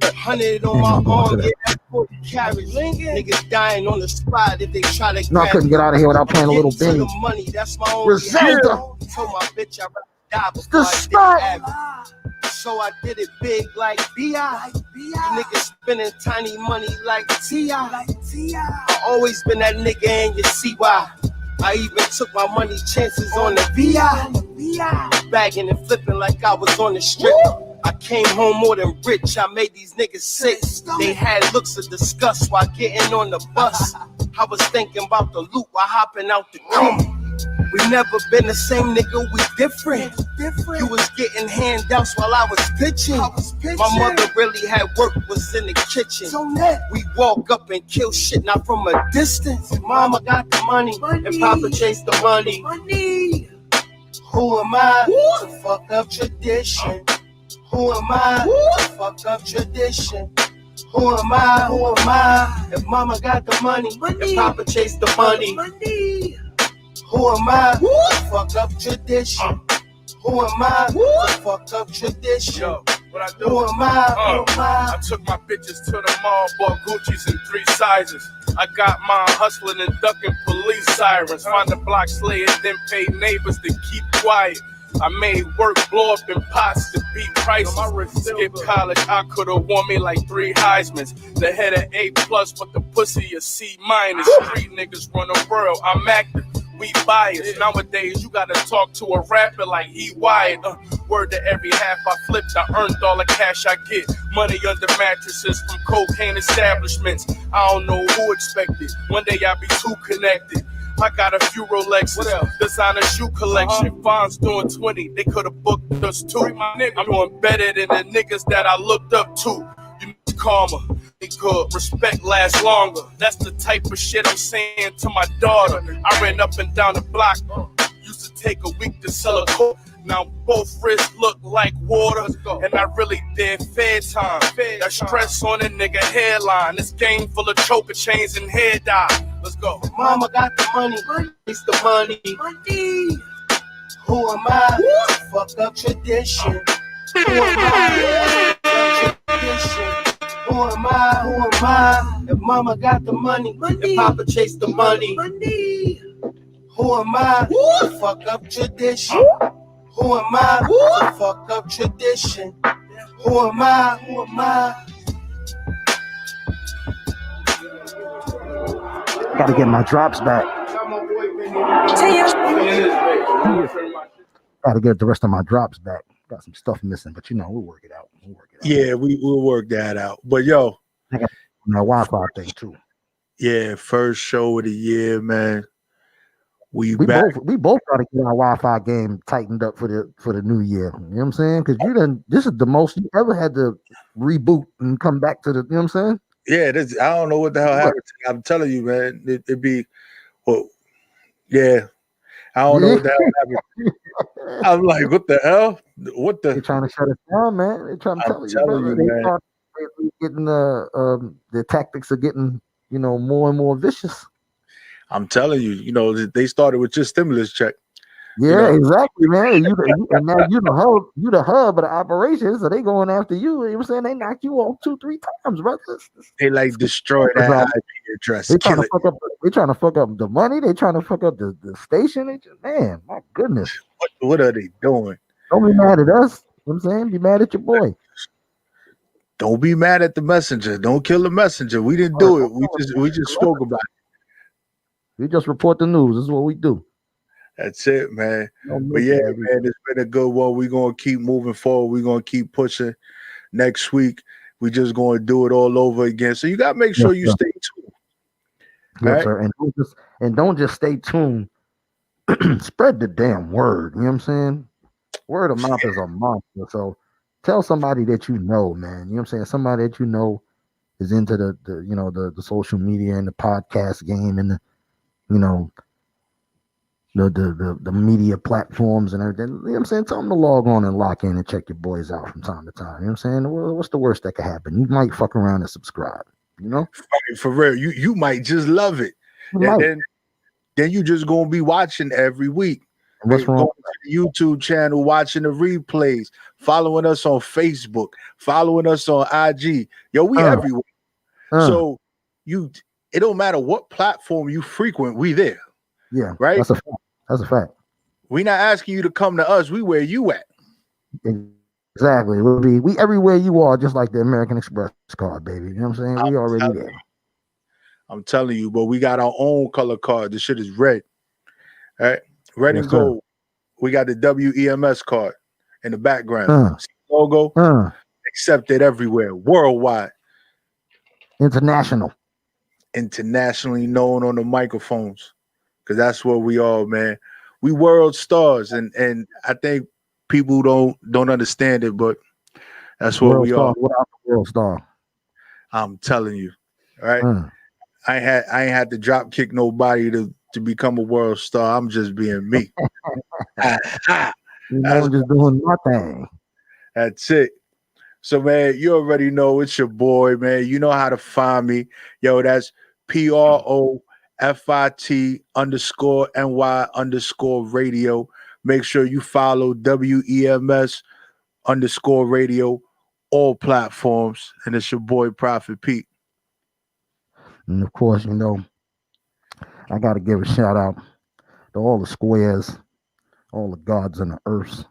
100 on my arm, yeah, that's 40 carats. Niggas dying on the spot if they try to. No, I couldn't get out of here without playing a little Benny. The money, that's my own. Griselda. Told my bitch I'd die before The I start. did average. So I did it big like B.I. You niggas spending tiny money like T.I. I always been that nigga and you see why. I even took my money chances on the V.I. Bagging and flipping like I was on the strip. I came home more than rich, I made these niggas sick. They had looks of disgust while getting on the bus. I was thinking about the loot while hopping out the coupe. We never been the same nigga, we different. You was getting handouts while I was pitching. My mother really had work, was in the kitchen. We walk up and kill shit, not from a distance. Mama got the money, and Papa chased the money. Who am I to fuck up tradition? Who am I to fuck up tradition? Who am I? If mama got the money, if Papa chased the money. Who am I to fuck up tradition? Who am I to fuck up tradition? Yo, what I do? Who am I? I took my bitches to the mall, bought Gucci's in 3 sizes. I got mine hustling and ducking police sirens. Find the block slayers, then pay neighbors to keep quiet. I made work blow up in pots to beat prices. Skip college, I could've won me like 3 Heismans. The head of A+, but the pussy a C-. Street niggas run the world, I'm active. We biased. Nowadays, you gotta talk to a rapper like he wired. Word to every half I flipped, I earned all the cash I get. Money under mattresses from cocaine establishments. I don't know who expected. One day I'll be too connected. I got a few Rolexes, designer shoe collection. Fonz doing 20, they could've booked us too. I'm doing better than the niggas that I looked up to. You need karma, they good, respect lasts longer. That's the type of shit I'm saying to my daughter. I ran up and down the block, used to take a week to sell a coat. Now both wrists look like water, and I really did fair time. That stress on a nigga hairline. This game full of choker chains and hair dye. Let's go. Mama got the money, it's the money. Who am I to fuck up tradition? Who am I to fuck up tradition? Who am I? If mama got the money, if Papa chased the money. Who am I to fuck up tradition? Who am I to fuck up tradition? Who am I? Gotta get my drops back. Gotta get the rest of my drops back. Got some stuff missing, but we'll work it out. Yeah, we'll work that out. But yo, I got my Wi-Fi thing too. Yeah, first show of the year, man. We both got to get our Wi-Fi game tightened up for the new year. You know what I'm saying? Because this is the most you ever had to reboot and come back to the. You know what I'm saying? Yeah, I don't know what the hell happened. I'm telling you, man. It'd be, well, yeah. I don't know what the hell happened. I'm like, what the hell? What the? They're trying to shut us down, man. They're trying to tell you, man. Getting the tactics are getting more and more vicious. I'm telling you, they started with just stimulus check. Yeah, exactly, man. And now you the hub of the operation, so they going after you. You know what I'm saying? They knock you off 2-3 times, brother. They like destroy that IP address. They trying to fuck up. They trying to fuck up the money. They trying to fuck up the station. Man, my goodness. What are they doing? Don't be mad at us. You know what I'm saying? Be mad at your boy. Don't be mad at the messenger. Don't kill the messenger. We didn't do it. We just spoke about it. We just report the news. This is what we do. That's it, man. But yeah, man, it's been a good one. We're going to keep moving forward. We're going to keep pushing. Next week, we just going to do it all over again. So you got to make sure you stay tuned. Yes, right? Sir. And don't just stay tuned. Spread the damn word. You know what I'm saying? Word of mouth is a monster. So tell somebody that you know, man. You know what I'm saying? Somebody that you know is into the social media and the podcast game and the media platforms and everything. You know what I'm saying? Tell them to log on and lock in and check your boys out from time to time. You know what I'm saying? Well, what's the worst that could happen? You might fuck around and subscribe. You know? For real, you might just love it. And then you just gonna be watching every week. What's wrong? Going to the YouTube channel, watching the replays, following us on Facebook, following us on IG. Yo, we everywhere. So it don't matter what platform you frequent, we there. Yeah, right. That's a fact. That's a fact. We not asking you to come to us. We where you at. Exactly. We everywhere you are, just like the American Express card, baby. You know what I'm saying? We already there. I'm telling you, but we got our own color card. The shit is red. All right. Red and gold. We got the WEMS card in the background. Logo. Accepted everywhere. Worldwide. International. Internationally known on the microphones. Because that's what we are, man. We world stars. And I think people don't understand it, but that's what we are. Without the world star. I'm telling you. All right. I ain't had to drop kick nobody to become a world star. I'm just being me. I'm just doing my thing. That's it. So, man, you already know it's your boy, man. You know how to find me. Yo, that's PROFIT_NY_radio. Make sure you follow WEMS_radio, all platforms. And it's your boy, Prophet Pete. And of course, you know, I got to give a shout out to all the squares, all the gods on the earths,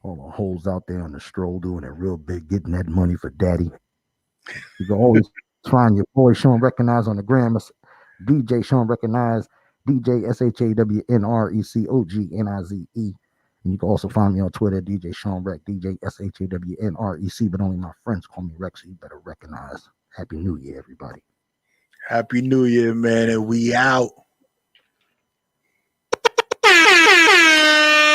all the hoes out there on the stroll doing it real big, getting that money for daddy. You can always find your boy Sean Recognize on the gram. DJ Sean Recognize, DJ SHAWNRECOGNIZE. And you can also find me on Twitter, DJ Sean Rec, DJ SHAWNREC, but only my friends call me Rex, so you better recognize. Happy New Year, everybody. Happy New Year, man, and we out.